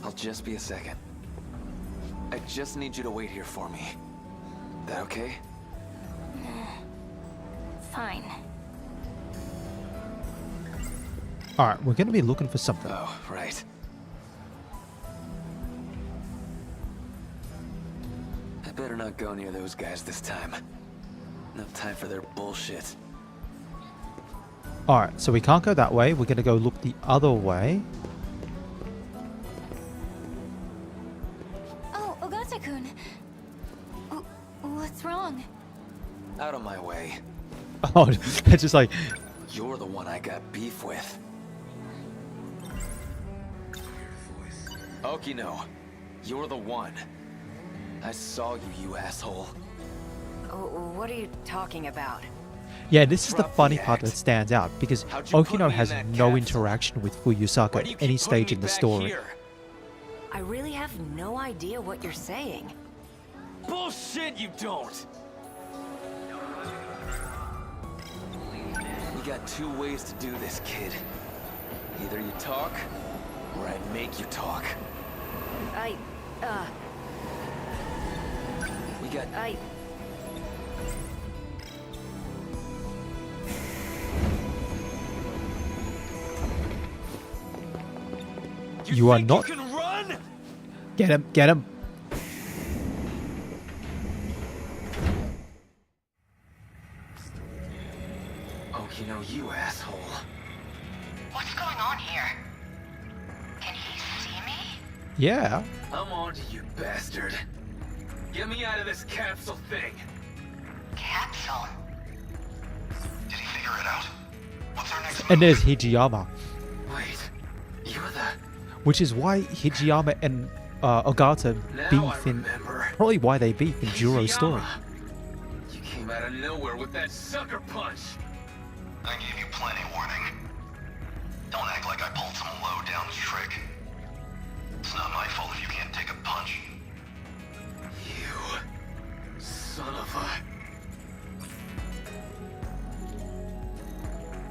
I'll just be a second. I just need you to wait here for me. That okay? Fine. Alright, we're going to be looking for something. Oh, right. I better not go near those guys this time. Enough time for their bullshit. Alright, so we can't go that way. We're going to go look the other way. Oh, Ogata-kun. What's wrong? Out of my way. Oh, it's just like... You're the one I got beef with. Okino, you're the one. I saw you, you asshole. Oh, what are you talking about? Yeah, this is the Drop the funny part that act. stands out, because How'd you put Okino me has in that no capsule? interaction with Why Fuyusaka do you at keep any putting stage me in the back story. here? I really have no idea what you're saying. Bullshit, you don't! We got two ways to do this, kid. Either you talk, or I make you talk. We got... You are think not... You can run? Get him, get him! Okino, you asshole. What's going on here? Can he see me? Yeah. I'm on to you, bastard. Get me out of this capsule thing. Capsule? Did he figure it out? What's our next And move? there's Hijiyama, Wait, you're the... which is why Hijiyama and Ogata Now beef I in... remember. Probably why they beef in Juro's story. Hijiyama. You came out of nowhere with that sucker punch. I gave you plenty warning. Don't act like I pulled some low-down trick. It's not my fault if you can't take a punch. You... son of a...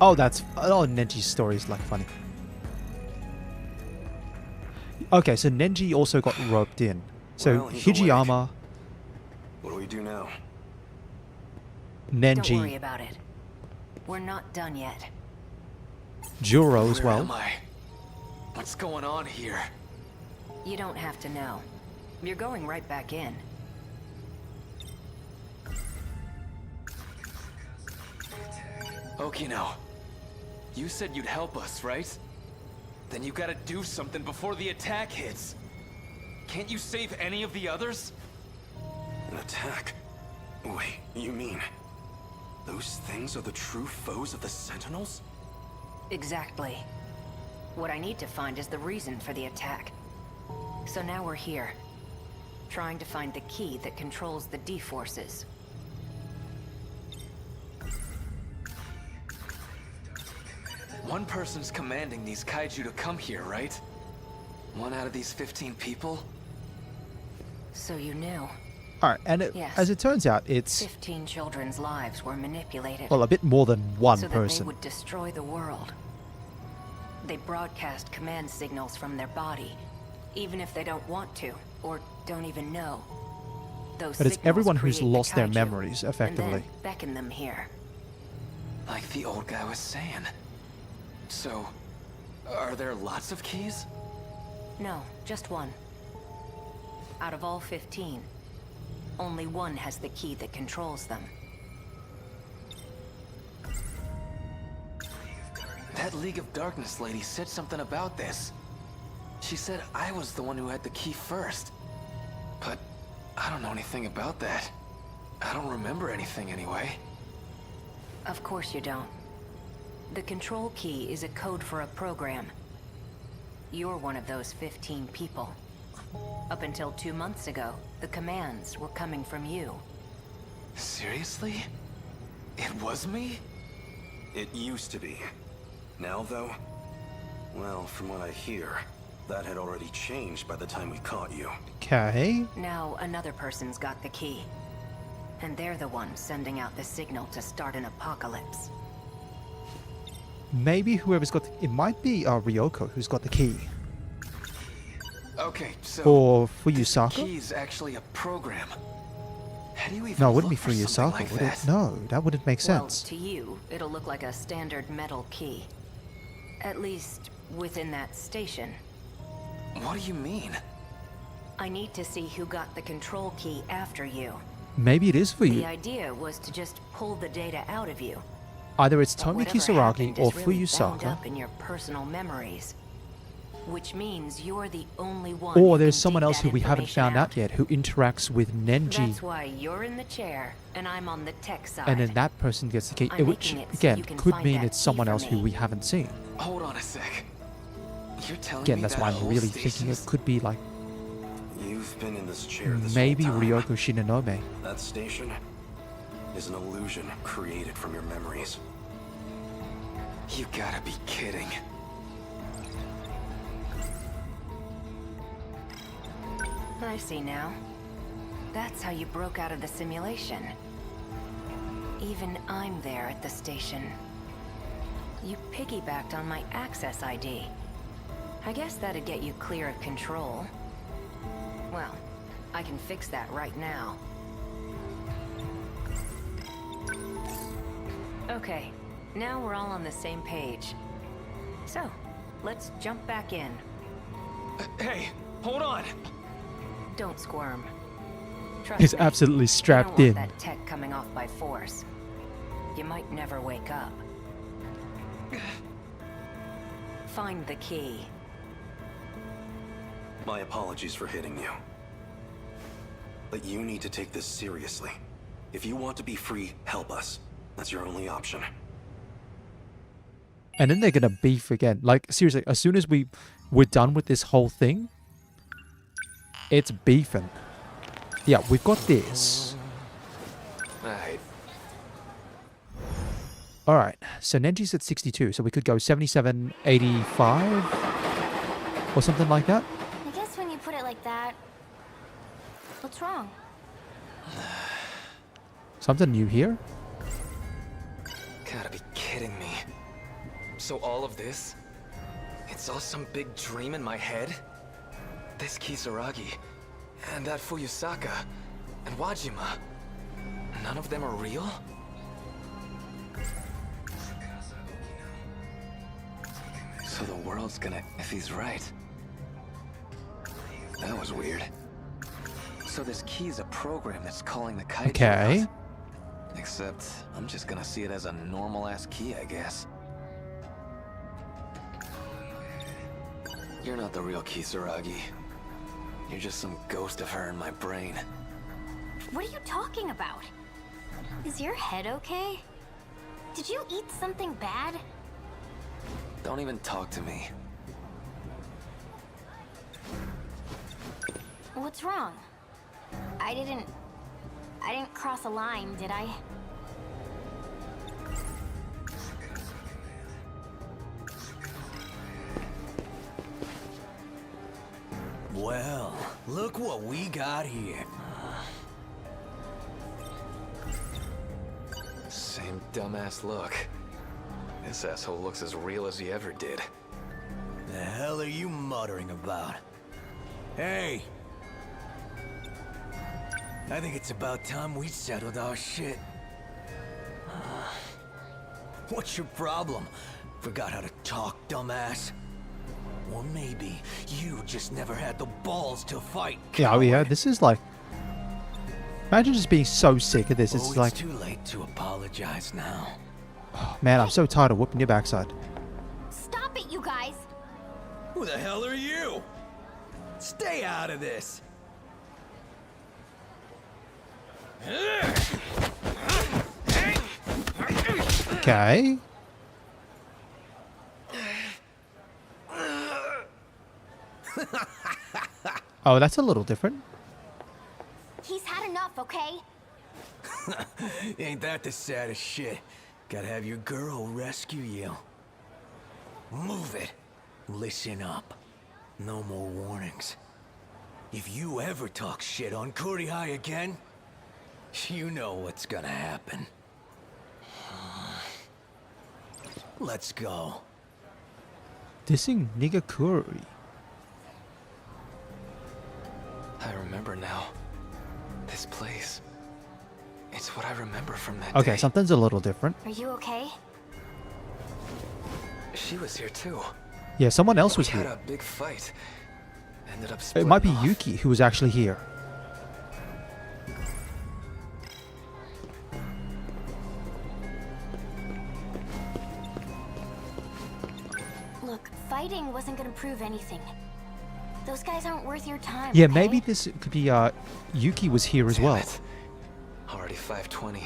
Oh, that's... Oh, Nenji's story is like funny. Okay, so Nenji also got roped in. So Well, he's awake. Hijiyama, What do we do now? Don't worry Nenji, about it. We're not done yet. Juro as Where well. am I? What's going on here? You don't have to know. You're going right back in. Okino, you said you'd help us, right? Then you gotta do something before the attack hits. Can't you save any of the others? An attack? Wait, you mean... those things are the true foes of the Sentinels? Exactly. What I need to find is the reason for the attack. So now we're here, trying to find the key that controls the D-forces. One person's commanding these kaiju to come here, right? One out of these 15 people? So you knew. Alright, and Yes. as it turns out, it's... 15 children's lives were manipulated. Well, a bit more than one so that person. they would destroy the world. They broadcast command signals from their body, even if they don't want to, or don't even know. Those But it's signals everyone who's create the lost their kaiju, memories, effectively. And then beckon them here. Like the old guy was saying. So, are there lots of keys? No, just one. Out of all 15, only one has the key that controls them. That League of Darkness lady said something about this. She said I was the one who had the key first. But I don't know anything about that. I don't remember anything anyway. Of course you don't. The control key is a code for a program. You're one of those 15 people. Up until 2 months ago, the commands were coming from you. Seriously? It was me? It used to be. Now, though? Well, from what I hear, that had already changed by the time we caught you. Okay. Now another person's got the key. And they're the ones sending out the signal to start an apocalypse. Maybe whoever's got it might be Ryoko who's got the key. Okay, so Or this Fuyusaka? key's actually a program. How do you even No, it wouldn't be look for something Fuyusaka, like would that? it? No, that wouldn't make sense. Well, to you, it'll look like a standard metal key. At least, within that station. What do you mean? I need to see who got the control key after you. Maybe it is for The you. idea was to just pull the data out of you. Either it's But Tomi whatever Kisaragi happened or is really bound Fuyusaka, up in your personal memories. Which means you're the only one or who there's can someone dig else that who we haven't information found out yet who interacts with Nenji, That's why you're in the chair and I'm on the tech side. and then that person gets the key, I'm which making it so again you can could find mean that it's key someone for else who me. we haven't seen. Hold on a sec. You're telling Again, me that's that why I'm whole really thinking it station's- could be like You've been in this chair this maybe whole time. Ryoko Shinonome. That station is an illusion created from your memories. You gotta be kidding. I see now. That's how you broke out of the simulation. Even I'm there at the station. You piggybacked on my access ID. I guess that'd get you clear of control. Well, I can fix that right now. Okay, now we're all on the same page. So, let's jump back in. Hey, hold on! Don't squirm. Trust He's me, absolutely you strapped don't in. want that tech coming off by force. You might never wake up. Find the key. My apologies for hitting you. But you need to take this seriously. If you want to be free, help us. That's your only option. And then they're gonna beef again. Like seriously, as soon as we're done with this whole thing, it's beefing. Yeah, we've got this. Alright. Alright, so Nenji's at 62, so we could go 77, 85, or something like that. I guess when you put it like that, what's wrong? Something new here? Gotta be kidding me. So all of this? It's all some big dream in my head? This Kisaragi, and that Fuyusaka, and Wajima. None of them are real? So the world's gonna if he's right. That was weird. So this key's a program that's calling the kaiju Okay. out. Except, I'm just gonna see it as a normal-ass key, I guess. You're not the real Kisaragi. You're just some ghost of her in my brain. What are you talking about? Is your head okay? Did you eat something bad? Don't even talk to me. What's wrong? I didn't cross a line, did I? Well, look what we got here. Same dumbass look. This asshole looks as real as he ever did. The hell are you muttering about? Hey! I think it's about time we settled our shit. What's your problem? Forgot how to talk, dumbass? Or maybe you just never had the balls to fight. Yeah, oh yeah, this is like... Imagine just being so sick of this. It's It's like, too late to apologize now. man, I'm so tired of whooping your backside. Stop it, you guys! Who the hell are you? Stay out of this. Okay. Oh, that's a little different. He's had enough, okay? Ain't that the saddest shit? Gotta have your girl rescue you. Move it. Listen up. No more warnings. If you ever talk shit on Kurihai again, you know what's gonna happen. Let's go. Dissing Nigakuri. I remember now. This place. It's what I remember from that Okay, day. something's a little different. Are you okay? She was here too. Yeah, someone else We was had here. a big fight. Ended up It might be splitting off. Yuki who was actually here. Look, fighting wasn't gonna prove anything. Those guys aren't worth your time. Yeah, okay? maybe this could be Yuki was here as Damn well. it. Already 5:20.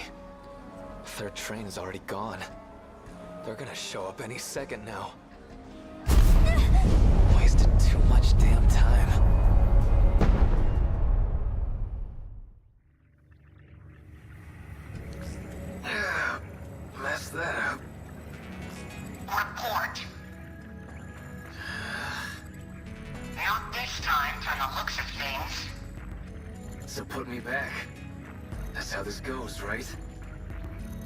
Third train is already gone. They're gonna show up any second now. Wasted too much damn time. Messed that up. Report. Not this time, from the looks of things. So put me back. That's how this goes, right?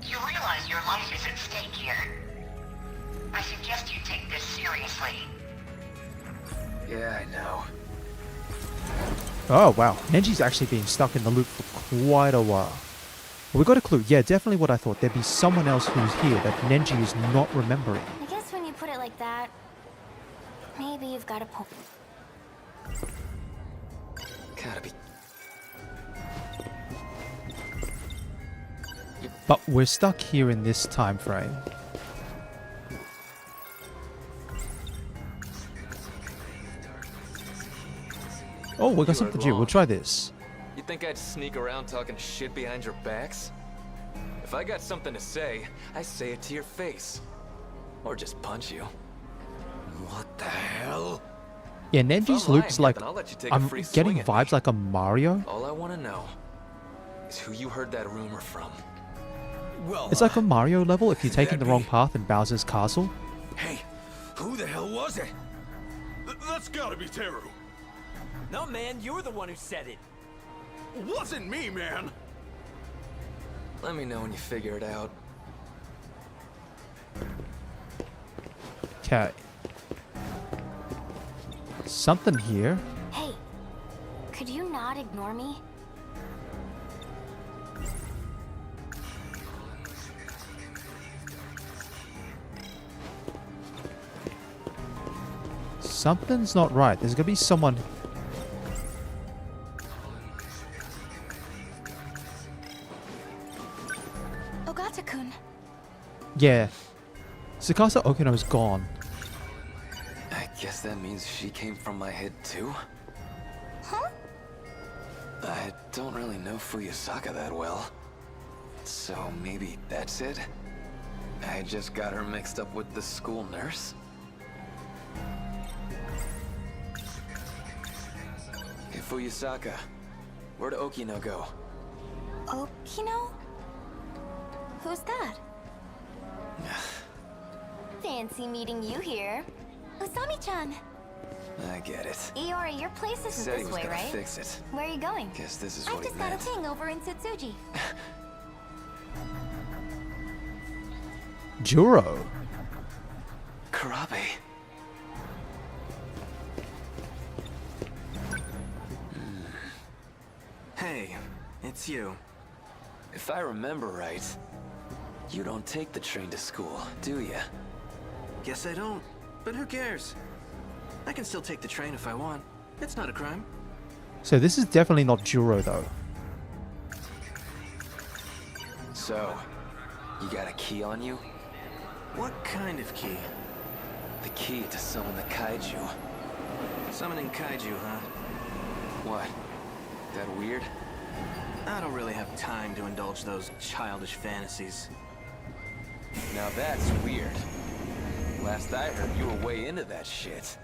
You realize your life is at stake here. I suggest you take this seriously. Yeah, I know. Oh, wow. Nenji's actually been stuck in the loop for quite a while. Well, we got a clue. Yeah, definitely what I thought. There'd be someone else who's here that Nenji is not remembering. I guess when you put it like that, maybe you've got a point. Gotta be. But we're stuck here in this time frame. Oh, we got something here. We'll try this. You think I'd sneak around talking shit behind your backs? If I got something to say, I say it to your face. Or just punch you. What the hell? Yeah, If Nenji's I'm loop's lying, like... then I'll let you take a I'm free getting swing at vibes me. like a Mario. All I want to know is who you heard that rumor from. Well, It's like a Mario level if you're taking the that'd wrong be- path in Bowser's castle. Hey, who the hell was it? That's gotta be Teru. No, man, you're the one who said it. Wasn't me, man. Let me know when you figure it out. Okay. Something here. Hey, could you not ignore me? Something's not right. There's gonna be someone... Ogata-kun. Yeah. Tsukasa Okino's gone. I guess that means she came from my head too? Huh? I don't really know Fuyusaka that well. So maybe that's it? I just got her mixed up with the school nurse? Hey Fuyusaka, where'd Okino go? Okino? Who's that? Fancy meeting you here. Usami-chan. I get it. Iori, your place isn't Said he this was way, gonna right? fix it. Where are you going? Guess this is I've what he just got a meant. thing over in Tsutsuji. Juro. Karabe. it's you. If I remember right, you don't take the train to school, do ya? Guess I don't, but who cares? I can still take the train if I want. It's not a crime. So this is definitely not Juro though. So, you got a key on you? What kind of key? The key to summon the kaiju. Summoning kaiju, huh? What? That weird? I don't really have time to indulge those childish fantasies. Now that's weird. Last I heard, you were way into that shit.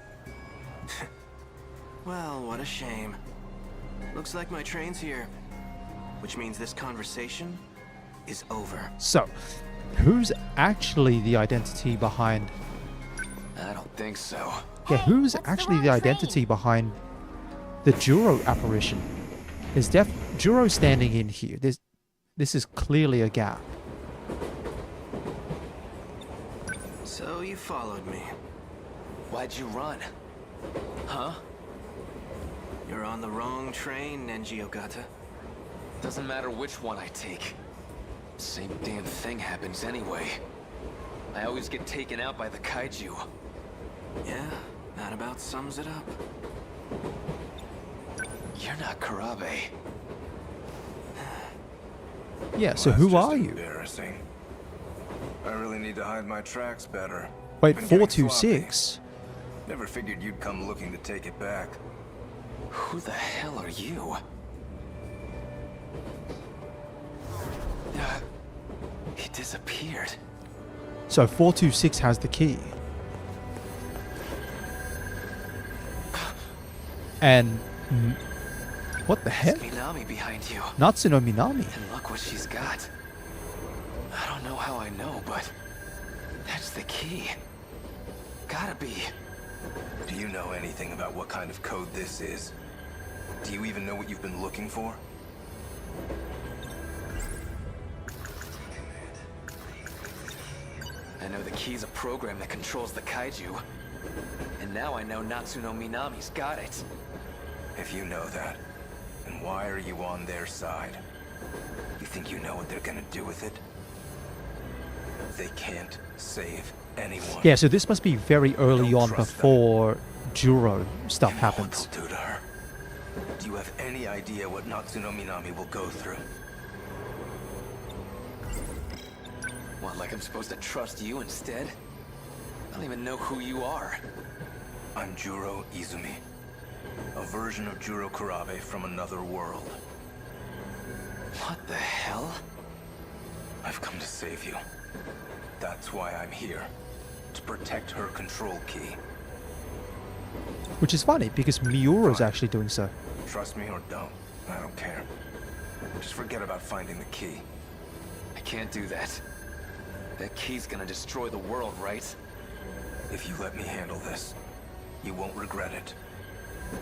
Well, what a shame. Looks like my train's here. Which means this conversation is over. So, who's actually the identity behind... I don't think so. Yeah, who's That's the actually wrong the identity train. behind the Juro apparition? There's Juro standing in here. This is clearly a gap. So you followed me. Why'd you run? Huh? You're on the wrong train, Nenji Ogata. Doesn't matter which one I take. Same damn thing happens anyway. I always get taken out by the kaiju. Yeah, that about sums it up. You're not Karabe. Yeah, so Well, who that's just are you? Embarrassing. I really need to hide my tracks better. Wait, Been getting 426? sloppy. Never figured you'd come looking to take it back. Who the hell are you? He disappeared. So 426 has the key. And... what the heck? It's Minami behind you. Natsuno Minami. And look what she's got. I don't know how I know, but that's the key. Gotta be. Do you know anything about what kind of code this is? Do you even know what you've been looking for? I know the key's a program that controls the kaiju. And now I know Natsuno Minami's got it. If you know that, then why are you on their side? You think you know what they're gonna do with it? They can't save anyone. Yeah, so this must be very early Don't on trust them. before Juro stuff You know happens. what they'll do to her? Do you have any idea what Natsuno Minami will go through? What, like I'm supposed to trust you instead? I don't even know who you are. I'm Juro Izumi. A version of Juro Kurabe from another world. What the hell? I've come to save you. That's why I'm here. To protect her control key. Which is funny, because Miura's Fine. actually doing so. Trust me or don't. I don't care. Just forget about finding the key. I can't do that. That key's gonna destroy the world, right? If you let me handle this, you won't regret it.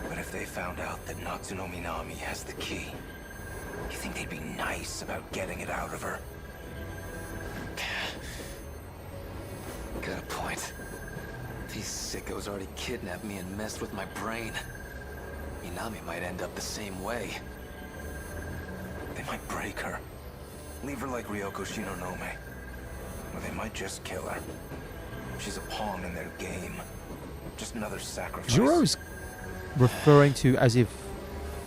But if they found out that Natsuno Minami has the key, you think they'd be nice about getting it out of her? Got a point. These sickos already kidnapped me and messed with my brain. Minami might end up the same way. They might break her. Leave her like Ryoko Shinonome. Or they might just kill her. She's a pawn in their game. Just another sacrifice. Juro's referring to as if...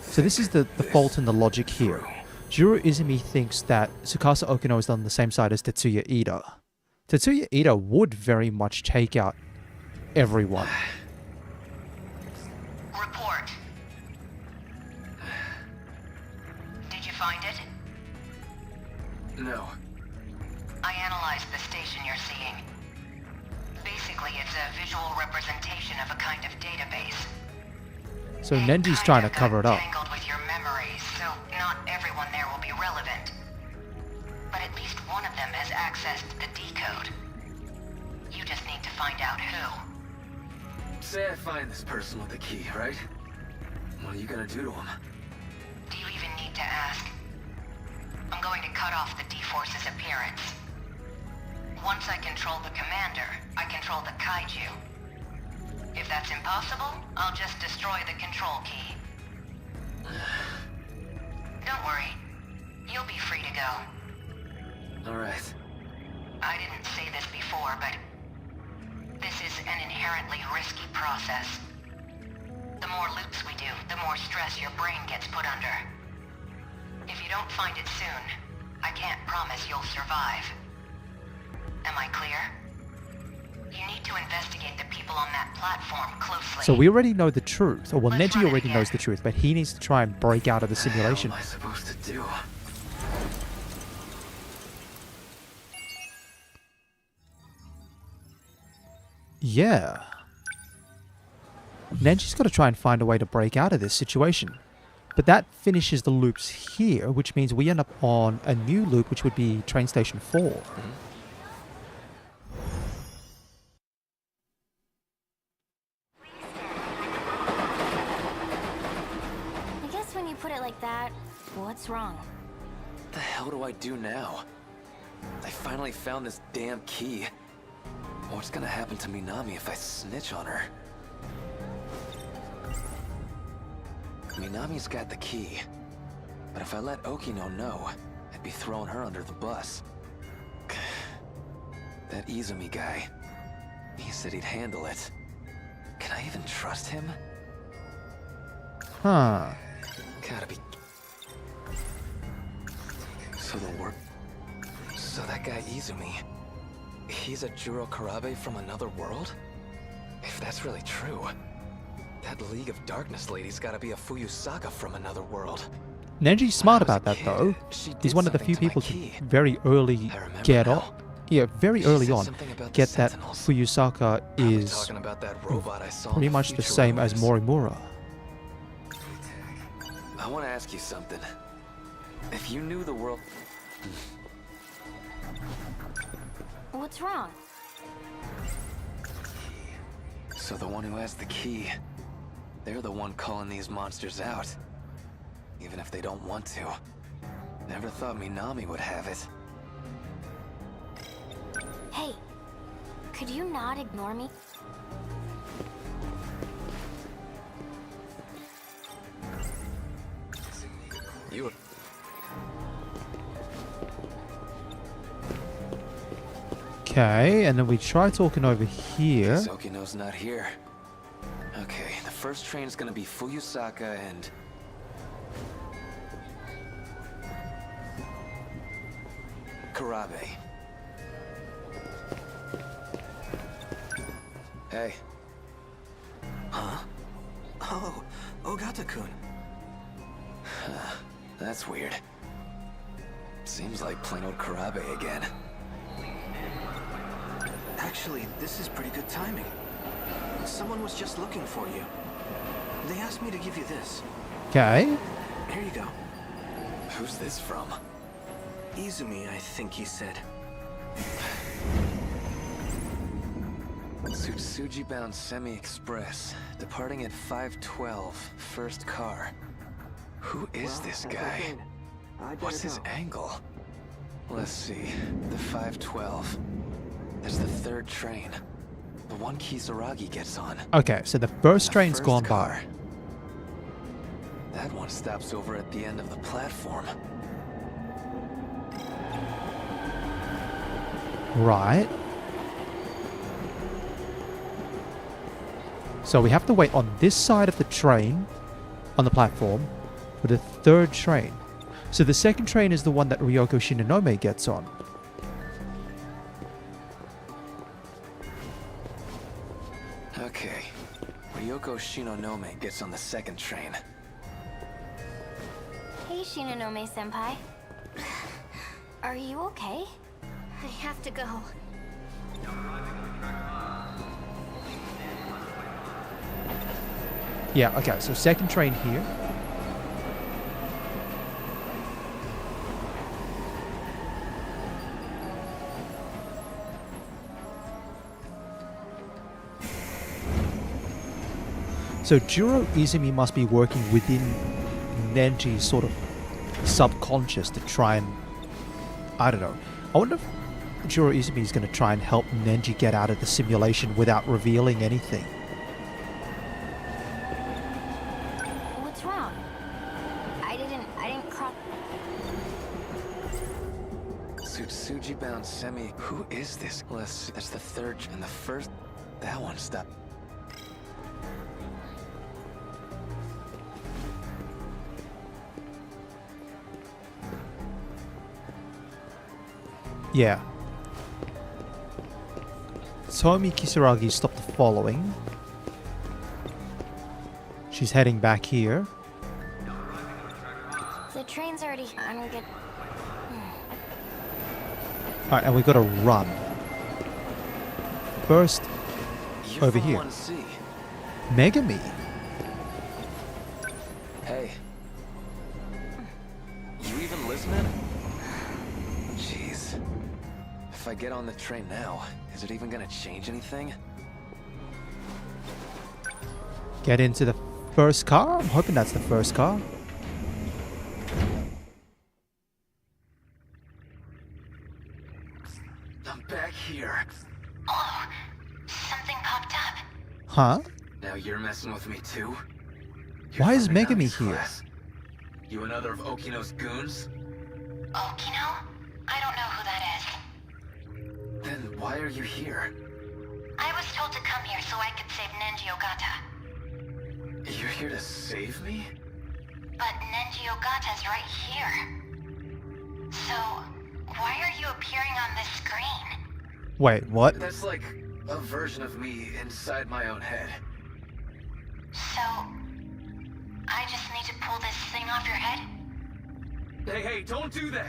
So this is the fault in the logic here. Juro Izumi thinks that Tsukasa Okino is on the same side as Tetsuya Ida. Tetsuya Ida would very much take out everyone. Report. Did you find it? No. I analyzed the station you're seeing. Basically, it's a visual representation of a kind of database. So It Nenji's kind trying to of got cover it up. tangled with your memories, so not everyone there will be relevant. But at least one of them has accessed the decode. You just need to find out who. Say I find this person with the key, right? What are you gonna do to him? Do you even need to ask? I'm going to cut off the D-Force's appearance. Once I control the commander, I control the kaiju. If that's impossible, I'll just destroy the control key. Don't worry. You'll be free to go. Alright. I didn't say this before, but this is an inherently risky process. The more loops we do, the more stress your brain gets put under. If you don't find it soon, I can't promise you'll survive. Am I clear? You need to investigate the people on that platform closely. So we already know the truth. Or well, Let's Neji run it already again. knows the truth, but he needs to try and break out of the simulation. What am I supposed to do? Yeah. Neji's got to try and find a way to break out of this situation. But that finishes the loops here, which means we end up on a new loop, which would be train station 4. I guess when you put it like that, what's wrong? What the hell do I do now? I finally found this damn key. What's gonna happen to Minami if I snitch on her? Minami's got the key. But if I let Okino know, I'd be throwing her under the bus. That Izumi guy. He said he'd handle it. Can I even trust him? Huh. Gotta be... So that guy Izumi... He's a Juro Karabe from another world? If that's really true, that League of Darkness lady's gotta be a Fuyusaka from another world. Neji's smart When I was about a that, though. kid, she He's did one of the something few to my people to key. very early I remember get now. on. Yeah, very She early said on. something about the Get that Sentinels. Fuyusaka Probably is talking about that robot I saw in pretty the much the future same as rumors. Morimura. I want to ask you something. If you knew the world... What's wrong? So the one who has the key, they're the one calling these monsters out. Even if they don't want to. Never thought Minami would have it. Hey, could you not ignore me? You... Okay, and then we try talking over here. Okino's not here. Okay, the first train's gonna be Fuyusaka and... Karabe. Hey. Huh? Oh, Ogata-kun. That's weird. Seems like plain old Karabe again. Actually, this is pretty good timing. Someone was just looking for you. They asked me to give you this. Okay. Here you go. Who's this from? Izumi, I think he said. Tsutsuji-bound Semi-Express, departing at 5:12, first car. Who is this guy? What's his angle? Let's see, the 5:12. That's the third train. The one Kisaragi gets on. Okay, so the first The train's first gone car. by. That one stops over at the end of the platform. Right. So we have to wait on this side of the train, on the platform, for the third train. So the second train is the one that Ryoko Shinonome gets on. Okay. Ryoko Shinonome gets on the second train. Hey, Shinonome-senpai. Are you okay? I have to go. Yeah, okay, so second train here. So Juro Izumi must be working within Nenji's sort of subconscious to try and... I don't know. I wonder if Juro Izumi is going to try and help Nenji get out of the simulation without revealing anything. What's wrong? I didn't cross... Tsutsuji bound semi. Who is this? That's the third and the first. That one stopped. Yeah. Tomi Kisaragi stopped following. She's heading back here. The train's already on. We get. Alright, and we gotta run. First, You're over from here. 1C. Megami. Hey. You even listening? Jeez. If I get on the train now, is it even gonna change anything? Get into the first car? I'm hoping that's the first car. I'm back here. Oh, something popped up. Huh? Now you're messing with me too? Why is from the Megami Onyx here? class. You another of Okino's goons? Okino? I don't know who that is. Then why are you here? I was told to come here so I could save Nenji Ogata. You're here to save me? But Nenji Ogata's right here. So, why are you appearing on this screen? Wait, what? That's like a version of me inside my own head. So, I just need to pull this thing off your head? Hey, don't do that!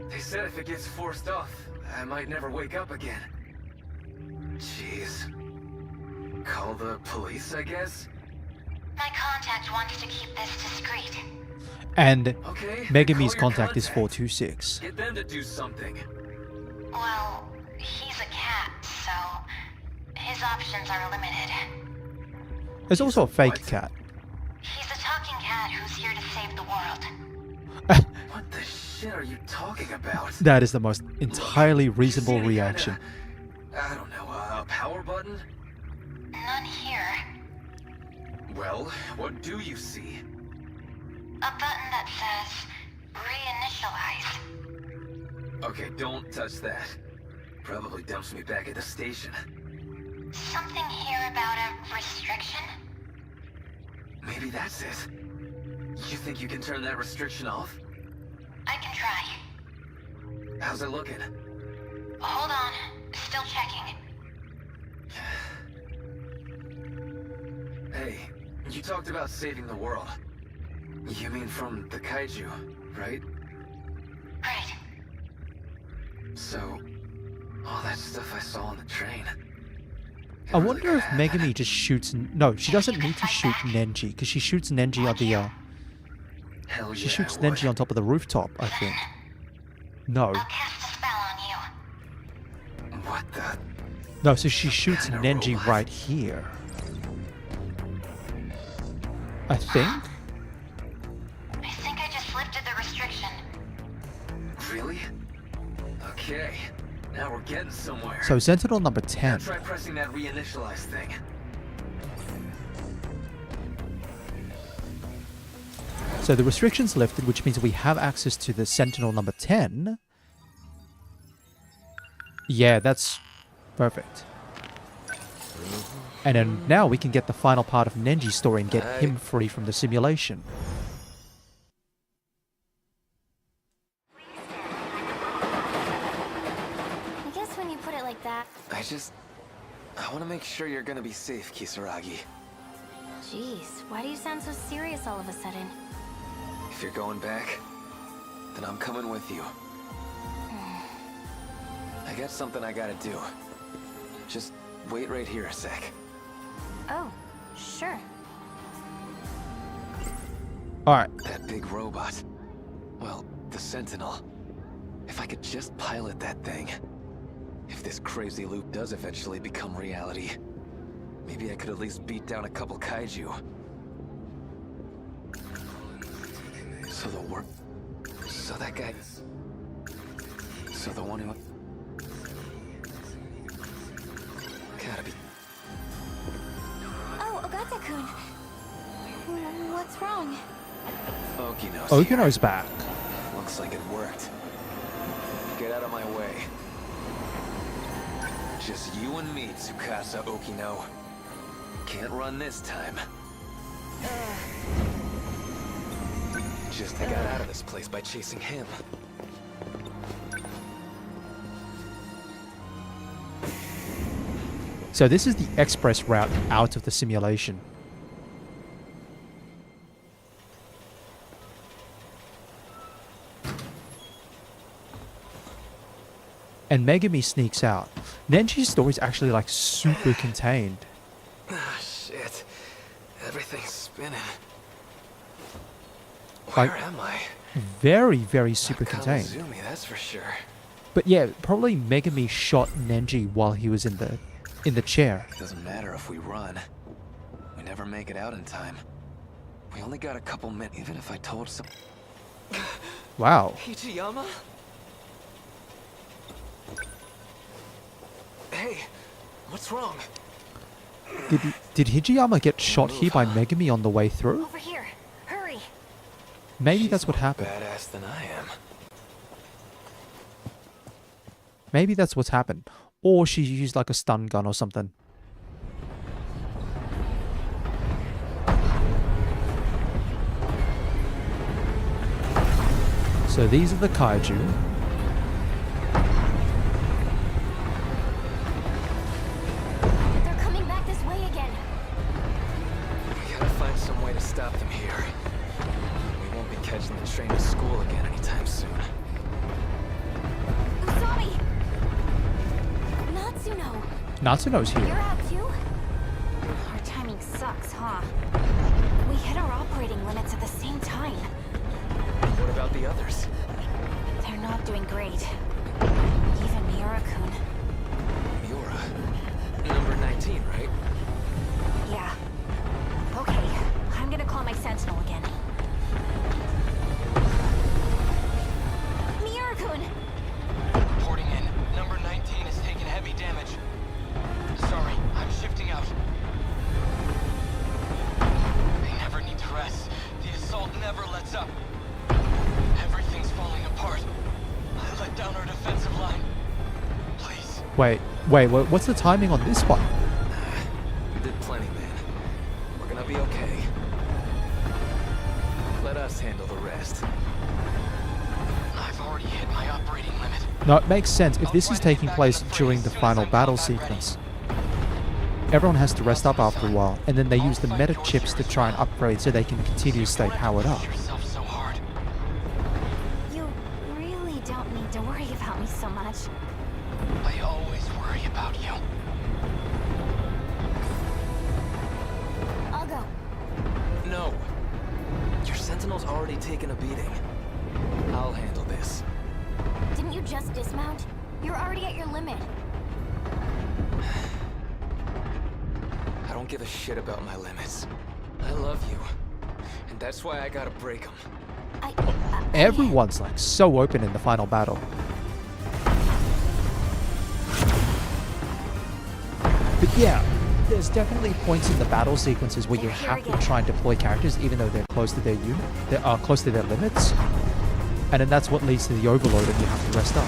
They said if it gets forced off, I might never wake up again. Jeez. Call the police, I guess? My contact wants to keep this discreet. And Okay. Megami's call your contact is contact. 426. Get them to do something. Well, he's a cat, so his options are limited. There's also a fake What? cat. He's a talking cat who's here to save the world. What the shit are you talking about? That is the most entirely reasonable You see any reaction. kinda, I don't know, a power button? None here. Well, what do you see? A button that says reinitialize. Okay, don't touch that. Probably dumps me back at the station. Something here about a restriction? Maybe that's it. You think you can turn that restriction off? I can try. How's it looking? Hold on. Still checking. Hey, you talked about saving the world. You mean from the kaiju, right? Right. So, all that stuff I saw on the train. it I really wonder could if happen. Megami just shoots. No, she doesn't need to shoot Nenji because she shoots Nenji on the. Hell She yeah, shoots I would. Nenji on top of the rooftop, I think. No, I'll cast a spell on you. What the? no. So she shoots Kinda Nenji robot. right here. I think. I think I just lifted the restriction. Really? Okay, now we're getting somewhere. So Sentinel number Now 10. try pressing that reinitialize thing. So the restrictions lifted, which means we have access to the Sentinel number 10. Yeah, that's perfect. And then now we can get the final part of Nenji's story and get him free from the simulation. I guess when you put it like that. I want to make sure you're gonna be safe, Kisaragi. Jeez, why do you sound so serious all of a sudden? If you're going back, then I'm coming with you. I got something I gotta do. Just wait right here a sec. Oh, sure. Alright, That big robot. Well, the Sentinel. If I could just pilot that thing. If this crazy loop does eventually become reality, maybe I could at least beat down a couple kaiju. So the work. So that guy. So the one who. Gotta be. Oh, Ogata-kun. What's wrong? Okino's Okino's back. Looks like it worked. Good. get out of my way. Just you and me, Tsukasa Okino. Can't run this time. Just got out of this place by chasing him. So this is the express route out of the simulation. And Megami sneaks out. Nenji's story is actually like super contained. Ah, shit. Everything's spinning. Like, Where am I? very, very super Not contained. Izumi, that's for sure. But yeah, probably Megami shot Nenji while he was in the chair. Doesn't matter if we run. We never make it out in time. We only got a couple minutes. Even if I told some... Wow. Ichiyama? Hey, what's wrong? Did Hijiyama get shot here by Megami on the way through? Over here. Hurry. Maybe She's that's what more happened. Badass than I am. Maybe that's what's happened. Or she used like a stun gun or something. So these are the kaiju. They're coming back this way again. We gotta find some way to stop them here. We won't be catching the train to school again anytime soon. Usami! Natsuno! Natsuno's You're here. out too? Our timing sucks, huh? We hit our operating limits at the same time. What about the others? They're not doing great. Even Miura-kun. Miura. Number 19, right? Yeah. Okay, I'm gonna call my Sentinel again. Miura-kun! Reporting in. Number 19 is taking heavy damage. Sorry, I'm shifting out. They never need to rest. The assault never lets up. Everything's falling apart. I let down our defensive line. Please. Wait, what's the timing on this one? We did plenty, man. We're gonna be okay. Let us handle the rest. I've already hit my operating limit. No, it makes sense if this is taking place during the final battle sequence. Everyone has to rest up after a while, and then they use the meta chips to try and upgrade so they can continue to stay powered up. Yourself so hard. You really don't need to worry about me so much. I always worry about you. I'll go. No. Your Sentinel's already taken a beating. I'll handle this. Didn't you just dismount? You're already at your limit. I don't give a shit about my limits. I love you. And that's why I gotta break them. Everyone's like so open in the final battle. But yeah, there's definitely points in the battle sequences where you have to try and deploy characters even though they're close to their unit, they are close to their limits. And then that's what leads to the overload and you have to rest up.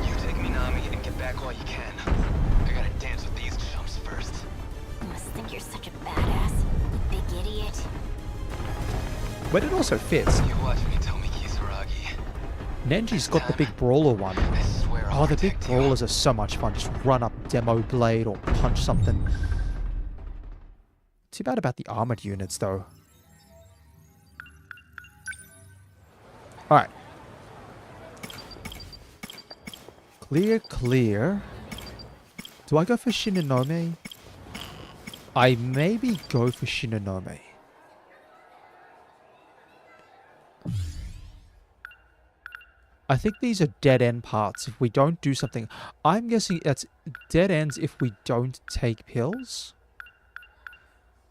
You take Minami and get back while you can. I gotta dance with these chumps first. You must think you're such a badass, you big idiot. But it also fits. You watch me, Tomi Kisaragi. Nenji's got the big brawler one. I swear I'll Oh, the big protect you. brawlers are so much fun. Just run up Demo Blade or punch something. Too bad about the armored units, though. Alright. Clear, clear. Do I go for Shinonome? I maybe go for Shinonome. I think these are dead-end parts if we don't do something. I'm guessing that's dead ends if we don't take pills.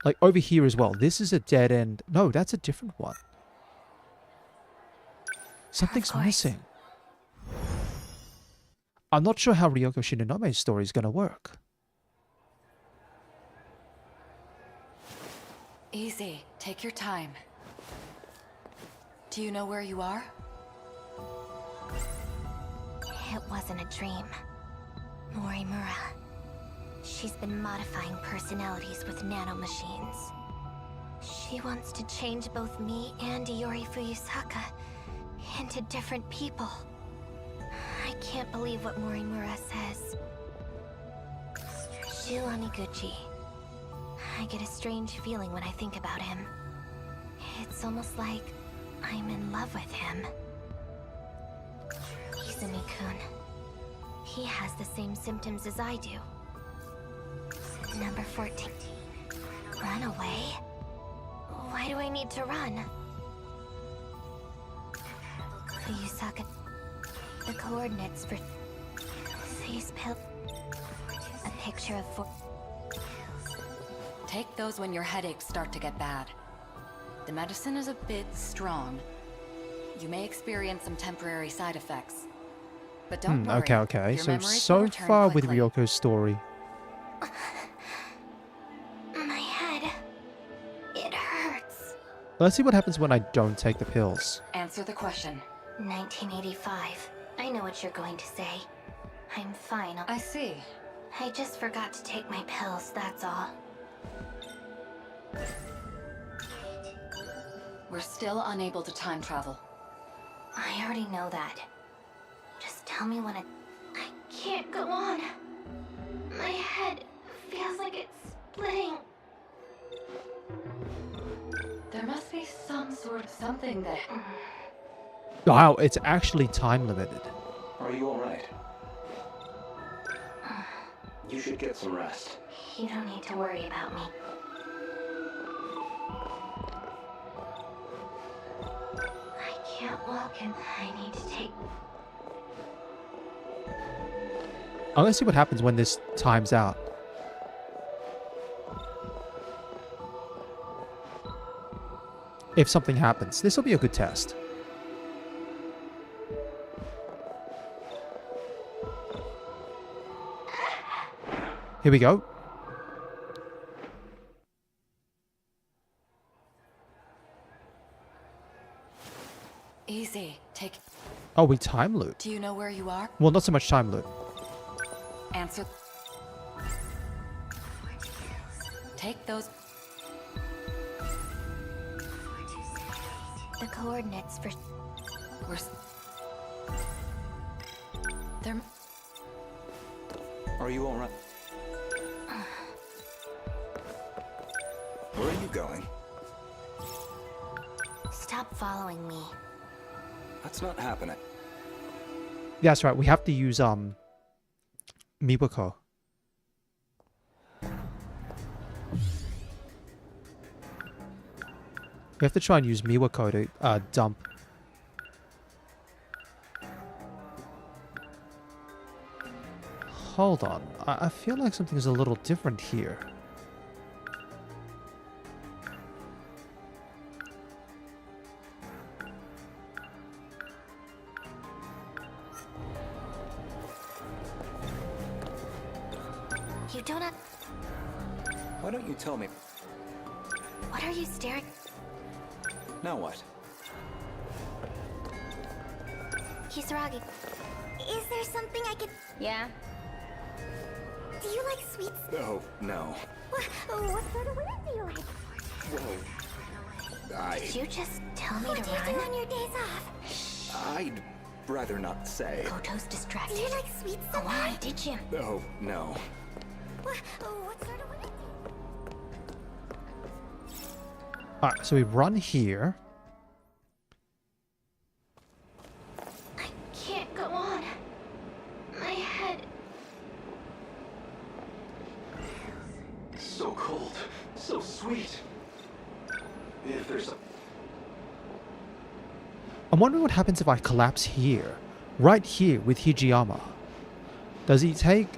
Like over here as well. This is a dead end. No, that's a different one. Something's missing. I'm not sure how Ryoko Shinonome's story is going to work. Easy. Take your time. Do you know where you are? It wasn't a dream. Morimura. She's been modifying personalities with nanomachines. She wants to change both me and Iori Fuyusaka into different people. I can't believe what Morimura says. Shu Amiguchi. I get a strange feeling when I think about him. It's almost like I'm in love with him. Izumi-kun. He has the same symptoms as I do. Number 14. Run away? Why do I need to run? Fuyusaka. The coordinates for these pills. A picture of four. Take those when your headaches start to get bad. The medicine is a bit strong. You may experience some temporary side effects. But don't worry. Okay. Your So memories will return far with quickly. Ryoko's story. My head. It hurts. Let's see what happens when I don't take the pills. Answer the question. 1985. I know what you're going to say. I'm fine. I see. I just forgot to take my pills, that's all. We're still unable to time travel. I already know that. Just tell me when I can't go on. My head feels like it's splitting. There must be some sort of something that... Wow, it's actually time limited. Are you alright? You should get some rest. You don't need to worry about me. I can't walk and I need to take... I'm gonna see what happens when this times out. If something happens, this will be a good test. Here we go. Easy. Take... Oh, we time loop. Do you know where you are? Well, not so much time loop. Answer... Take those... The coordinates for... We're... They're... Are you alright? Where are you going? Stop following me. That's not happening. Yeah, that's right. We have to use Miwako. We have to try and use Miwako to dump. Hold on. I feel like something's a little different here. You don't have... Why don't you tell me? What are you staring... Now what? Kisaragi. Is there something I could... Yeah? Do you like sweets? Oh, no. What sort of weird do you like? Whoa. Did you just tell me to run? What do you do on your days off? I'd rather not say. Koto's distracted. Do you like sweets? Go on, did you? Oh, no. What sort of weird? Alright, so we run here. I can't go on. My head... So cold. So sweet. If there's a... I'm wondering what happens if I collapse here. Right here with Hijiyama. Does he take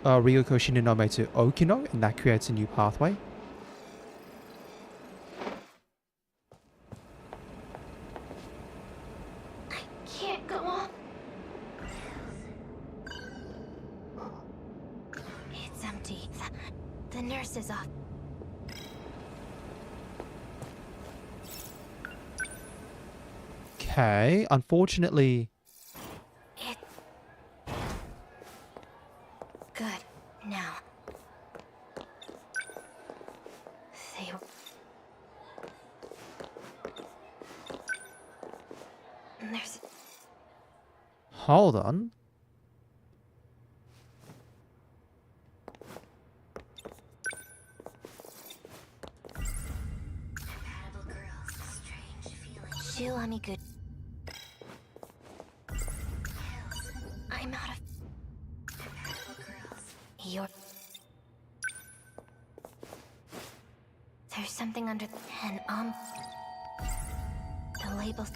Ryoko Shinonome to Okino and that creates a new pathway? I can't go on. It's empty. The nurse is off. Okay, unfortunately... It... Good. Now. They... There's... Hold on. Shilami good. I'm out of... You're... There's something under the pen, the labels...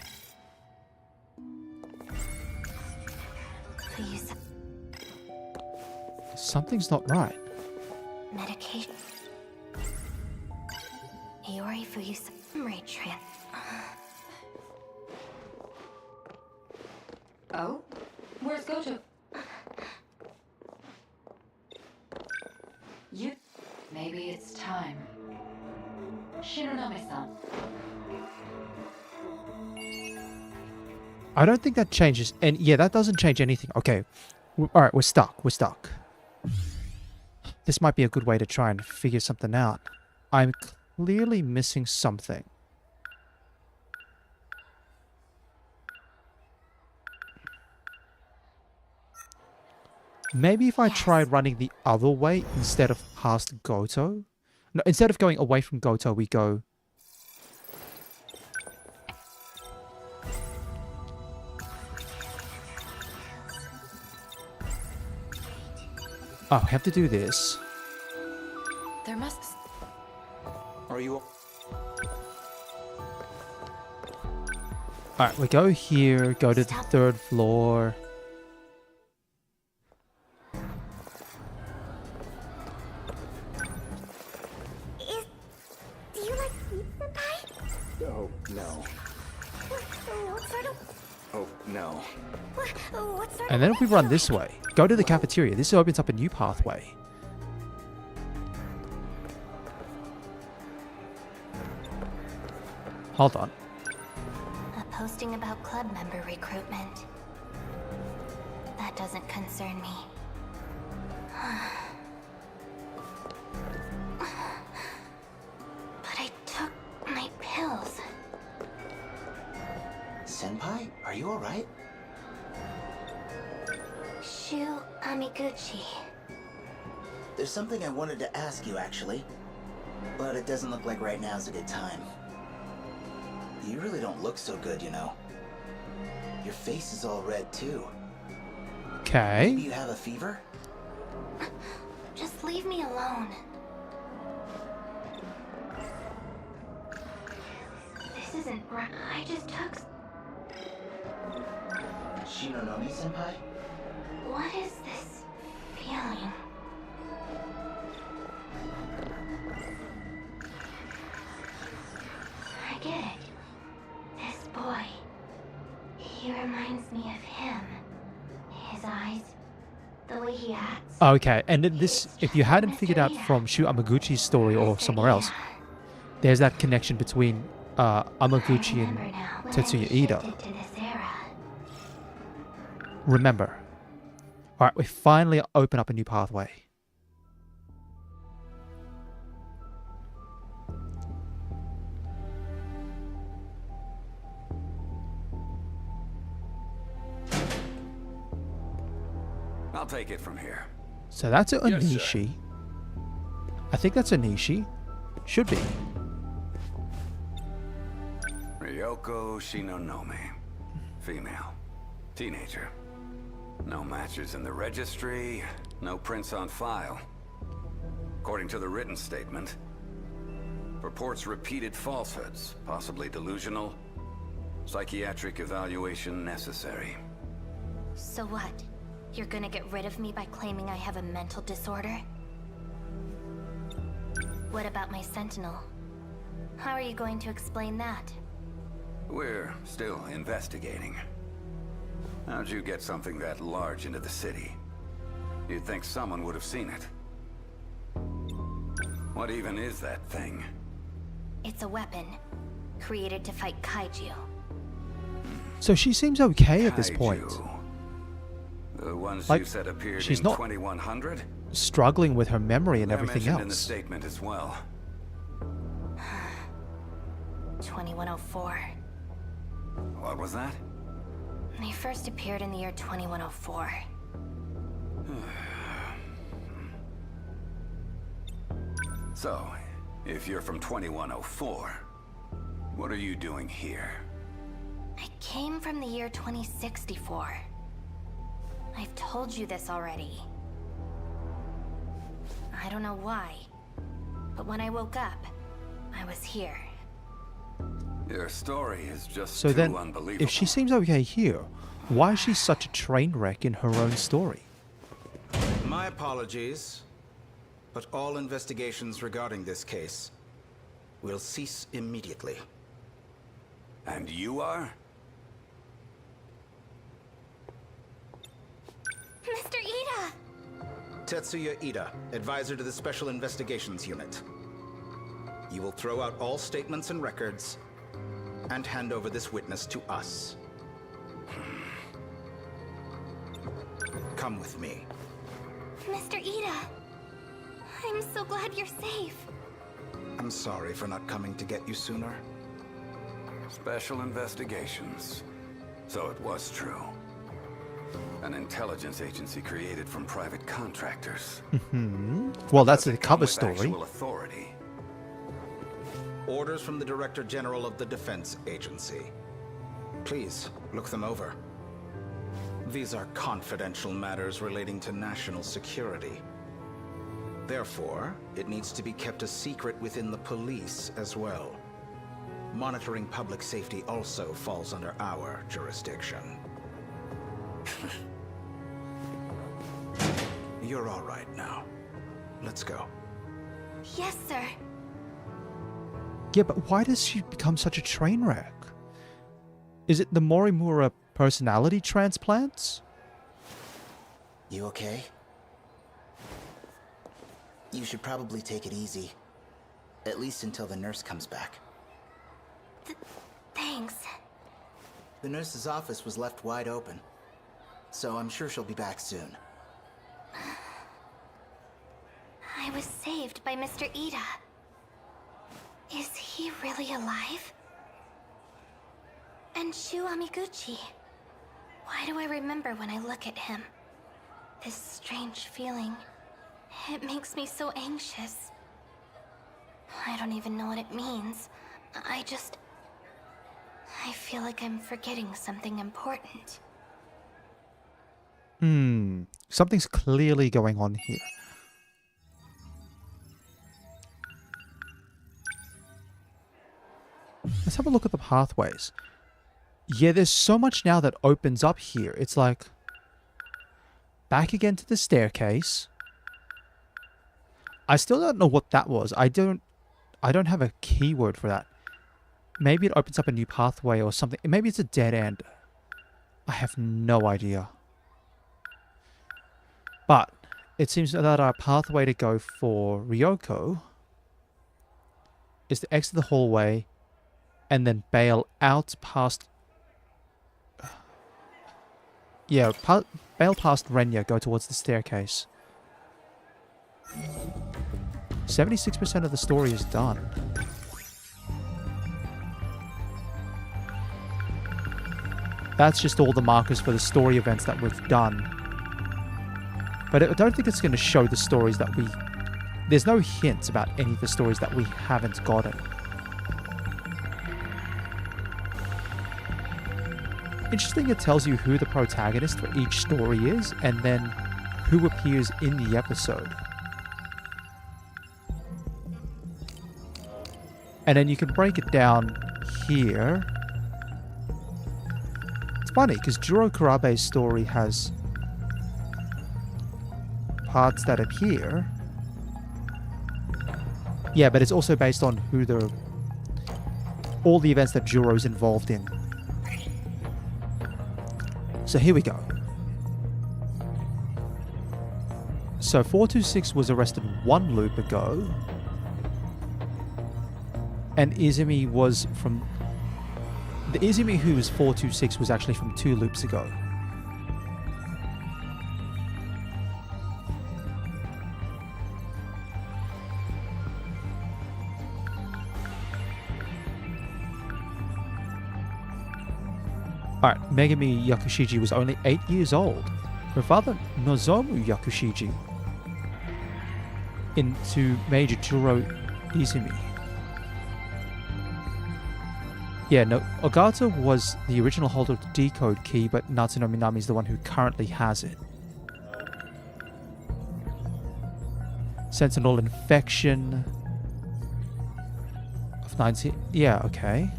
Please. Something's not right. Medication. Yuri for use of memory trans... Oh? Where's Gojo? You... Maybe it's time. Shinonome-san. I don't think that changes... And yeah, that doesn't change anything. Okay. Alright, we're stuck. We're stuck. This might be a good way to try and figure something out. I'm clearly missing something. Maybe if I tried running the other way instead of past Goto? No, instead of going away from Goto, we go... Oh, I have to do this. There must... Are you... Alright, we go here, go to the 3rd floor. Do you like sweet, Senpai? Oh, no. What sort of... Oh, no. What sort And then if we run this way, go to the cafeteria, this opens up a new pathway. Hold on. A posting about club member recruitment. That doesn't concern me. But I took my pills. Senpai, are you alright? Shu Amiguchi. There's something I wanted to ask you, actually. But it doesn't look like right now's a good time. You really don't look so good, you know. Your face is all red, too. Okay. Maybe you have a fever? Just leave me alone. This isn't right. I just took... Shinonome-senpai? What is this feeling? I get it. This boy. He reminds me of him. His eyes. The way he acts. Okay, and then this, if you hadn't figured out from Shu Amaguchi's story or somewhere else, there's that connection between Amaguchi and Tetsuya Ida. Remember. Alright, we finally open up a new pathway. I'll take it from here. So that's a Yes, sir. Onishi. I think that's a Nishi. Should be. Ryoko Shinonome. Female. Teenager. No matches in the registry, no prints on file. According to the written statement, purports repeated falsehoods, possibly delusional. Psychiatric evaluation necessary. So what? You're gonna get rid of me by claiming I have a mental disorder? What about my Sentinel? How are you going to explain that? We're still investigating. How'd you get something that large into the city? You'd think someone would have seen it. What even is that thing? It's a weapon, created to fight kaiju. So she seems okay at this point. Kaiju. The ones Like, you said appeared she's in not 2100? struggling with her memory and They're everything mentioned in the else. statement as well. 2104. What was that? They first appeared in the year 2104. So, if you're from 2104, what are you doing here? I came from the year 2064. I've told you this already. I don't know why, but when I woke up, I was here. Your story is just So too then, unbelievable. if she seems okay here, why is she such a train wreck in her own story? My apologies, but all investigations regarding this case will cease immediately. And you are? Mr. Ida! Tetsuya Ida, advisor to the Special Investigations Unit. You will throw out all statements and records and hand over this witness to us. Come with me. Mr. Ida! I'm so glad you're safe. I'm sorry for not coming to get you sooner. Special investigations. So it was true. An intelligence agency created from private contractors. Well, that's Does the it come cover with story. actual authority? Orders from the Director General of the Defense Agency. Please, look them over. These are confidential matters relating to national security. Therefore, it needs to be kept a secret within the police as well. Monitoring public safety also falls under our jurisdiction. You're all right now. Let's go. Yes, sir. Yeah, but why does she become such a train wreck? Is it the Morimura personality transplants? You okay? You should probably take it easy. At least until the nurse comes back. Thanks. The nurse's office was left wide open, so I'm sure she'll be back soon. I was saved by Mr. Ida. Is he really alive? And Shu Amiguchi. Why do I remember when I look at him? This strange feeling. It makes me so anxious. I don't even know what it means. I feel like I'm forgetting something important. Something's clearly going on here. Let's have a look at the pathways. Yeah, there's so much now that opens up here. It's like back again to the staircase. I still don't know what that was. I don't have a keyword for that. Maybe it opens up a new pathway or something. Maybe it's a dead end. I have no idea. But it seems that our pathway to go for Ryoko is to exit the hallway and then bail out past... Yeah, bail past Renya, go towards the staircase. 76% of the story is done. That's just all the markers for the story events that we've done. But I don't think it's going to show the stories that we... There's no hints about any of the stories that we haven't gotten. Interesting, it tells you who the protagonist for each story is, and then who appears in the episode. And then you can break it down here. It's funny, because Juro Kurabe's story has parts that appear. Yeah, but it's also based on who the... all the events that Juro's involved in. So here we go. So 426 was arrested one loop ago. And Izumi was from The Izumi who was 426 was actually from 2 loops ago. Alright, Megami Yakushiji was only 8 years old. Her father, Nozomu Yakushiji, into Major Juro Izumi. Yeah, no, Ogata was the original holder of the decode key, but Natsuno Minami is the one who currently has it. Sentinel infection of 19... Yeah, okay.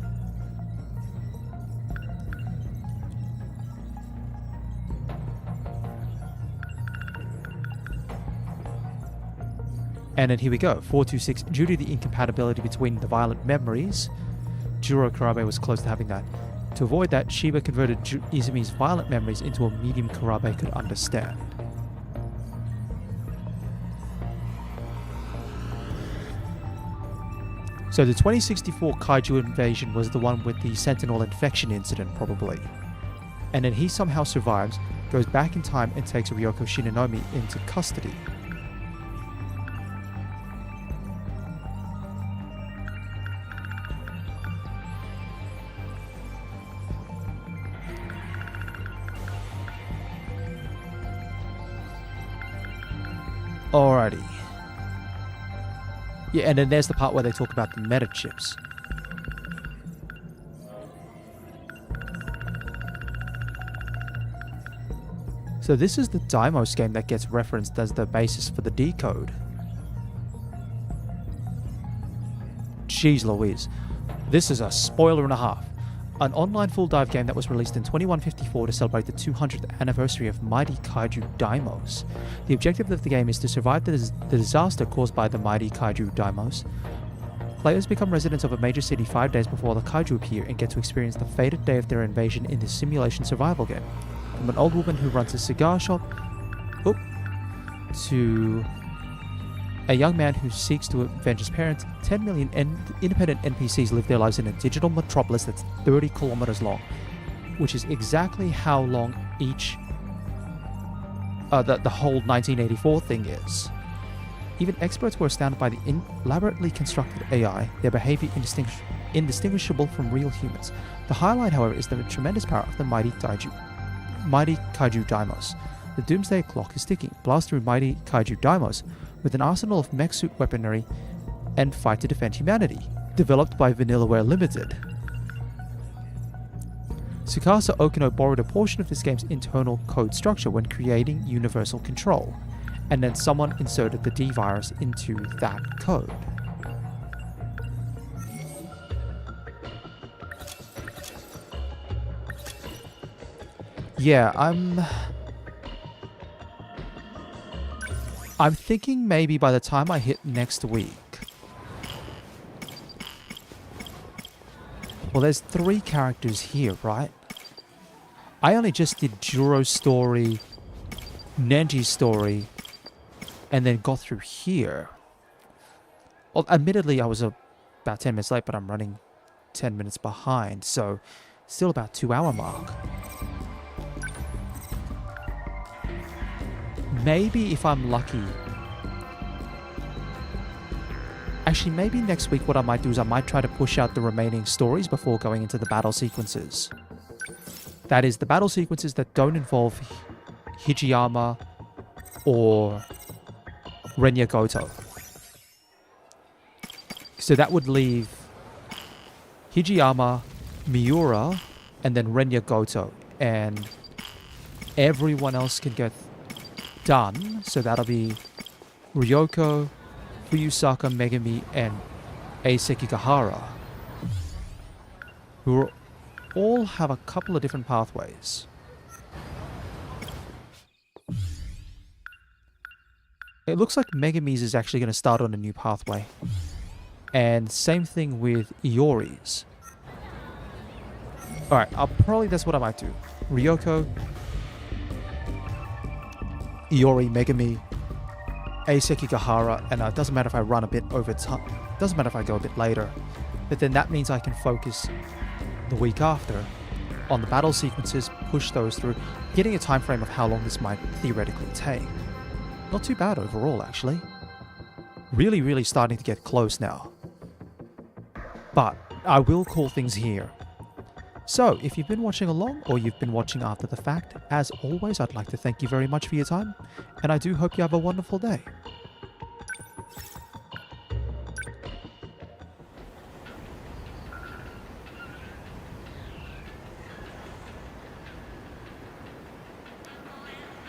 And then here we go, 426. Due to the incompatibility between the violent memories, Juro Karabe was close to having that. To avoid that, Shiba converted Izumi's violent memories into a medium Karabe could understand. So the 2064 Kaiju invasion was the one with the Sentinel infection incident, probably. And then he somehow survives, goes back in time and takes Ryoko Shinanomi into custody. Alrighty. Yeah, and then there's the part where they talk about the meta chips. So this is the Deimos game that gets referenced as the basis for the decode. Jeez Louise. This is a spoiler and a half. An online full dive game that was released in 2154 to celebrate the 200th anniversary of Mighty Kaiju Deimos. The objective of the game is to survive the disaster caused by the Mighty Kaiju Deimos. Players become residents of a major city 5 days before the Kaiju appear and get to experience the fated day of their invasion in this simulation survival game. From an old woman who runs a cigar shop, to a young man who seeks to avenge his parents, 10 million independent NPCs live their lives in a digital metropolis that's 30 kilometers long, which is exactly how long each the whole 1984 thing is. Even experts were astounded by the elaborately constructed AI, their behavior indistinguishable from real humans. The highlight, however, is the tremendous power of the Mighty Kaiju Deimos. The doomsday clock is ticking. Blast through Mighty Kaiju Deimos with an arsenal of mech suit weaponry and fight to defend humanity. Developed by Vanillaware Limited. Tsukasa Okino borrowed a portion of this game's internal code structure when creating Universal Control, and then someone inserted the D virus into that code. Yeah, I'm thinking maybe by the time I hit next week. Well, there's 3 characters here, right? I only just did Juro's story, Nenji's story, and then got through here. Well, admittedly, I was about 10 minutes late, but I'm running 10 minutes behind, so still about 2-hour mark. Maybe if I'm lucky. Actually, maybe next week what I might do is I might try to push out the remaining stories before going into the battle sequences. That is, the battle sequences that don't involve Hijiyama or Renya Goto. So that would leave Hijiyama, Miura, and then Renya Goto. And everyone else can get done. So that'll be Ryoko, Fuyusaka Megami, and Sekigahara, who all have a couple of different pathways. It looks like Megami's is actually going to start on a new pathway. And same thing with Iori's. Alright, that's what I might do. Ryoko, Iori, Megami, Sekigahara, and it doesn't matter if I run a bit over time. Doesn't matter if I go a bit later. But then that means I can focus the week after, on the battle sequences, push those through, getting a time frame of how long this might theoretically take. Not too bad overall, actually. Really starting to get close now. But I will call things here. So, if you've been watching along, or you've been watching after the fact, as always, I'd like to thank you very much for your time, and I do hope you have a wonderful day.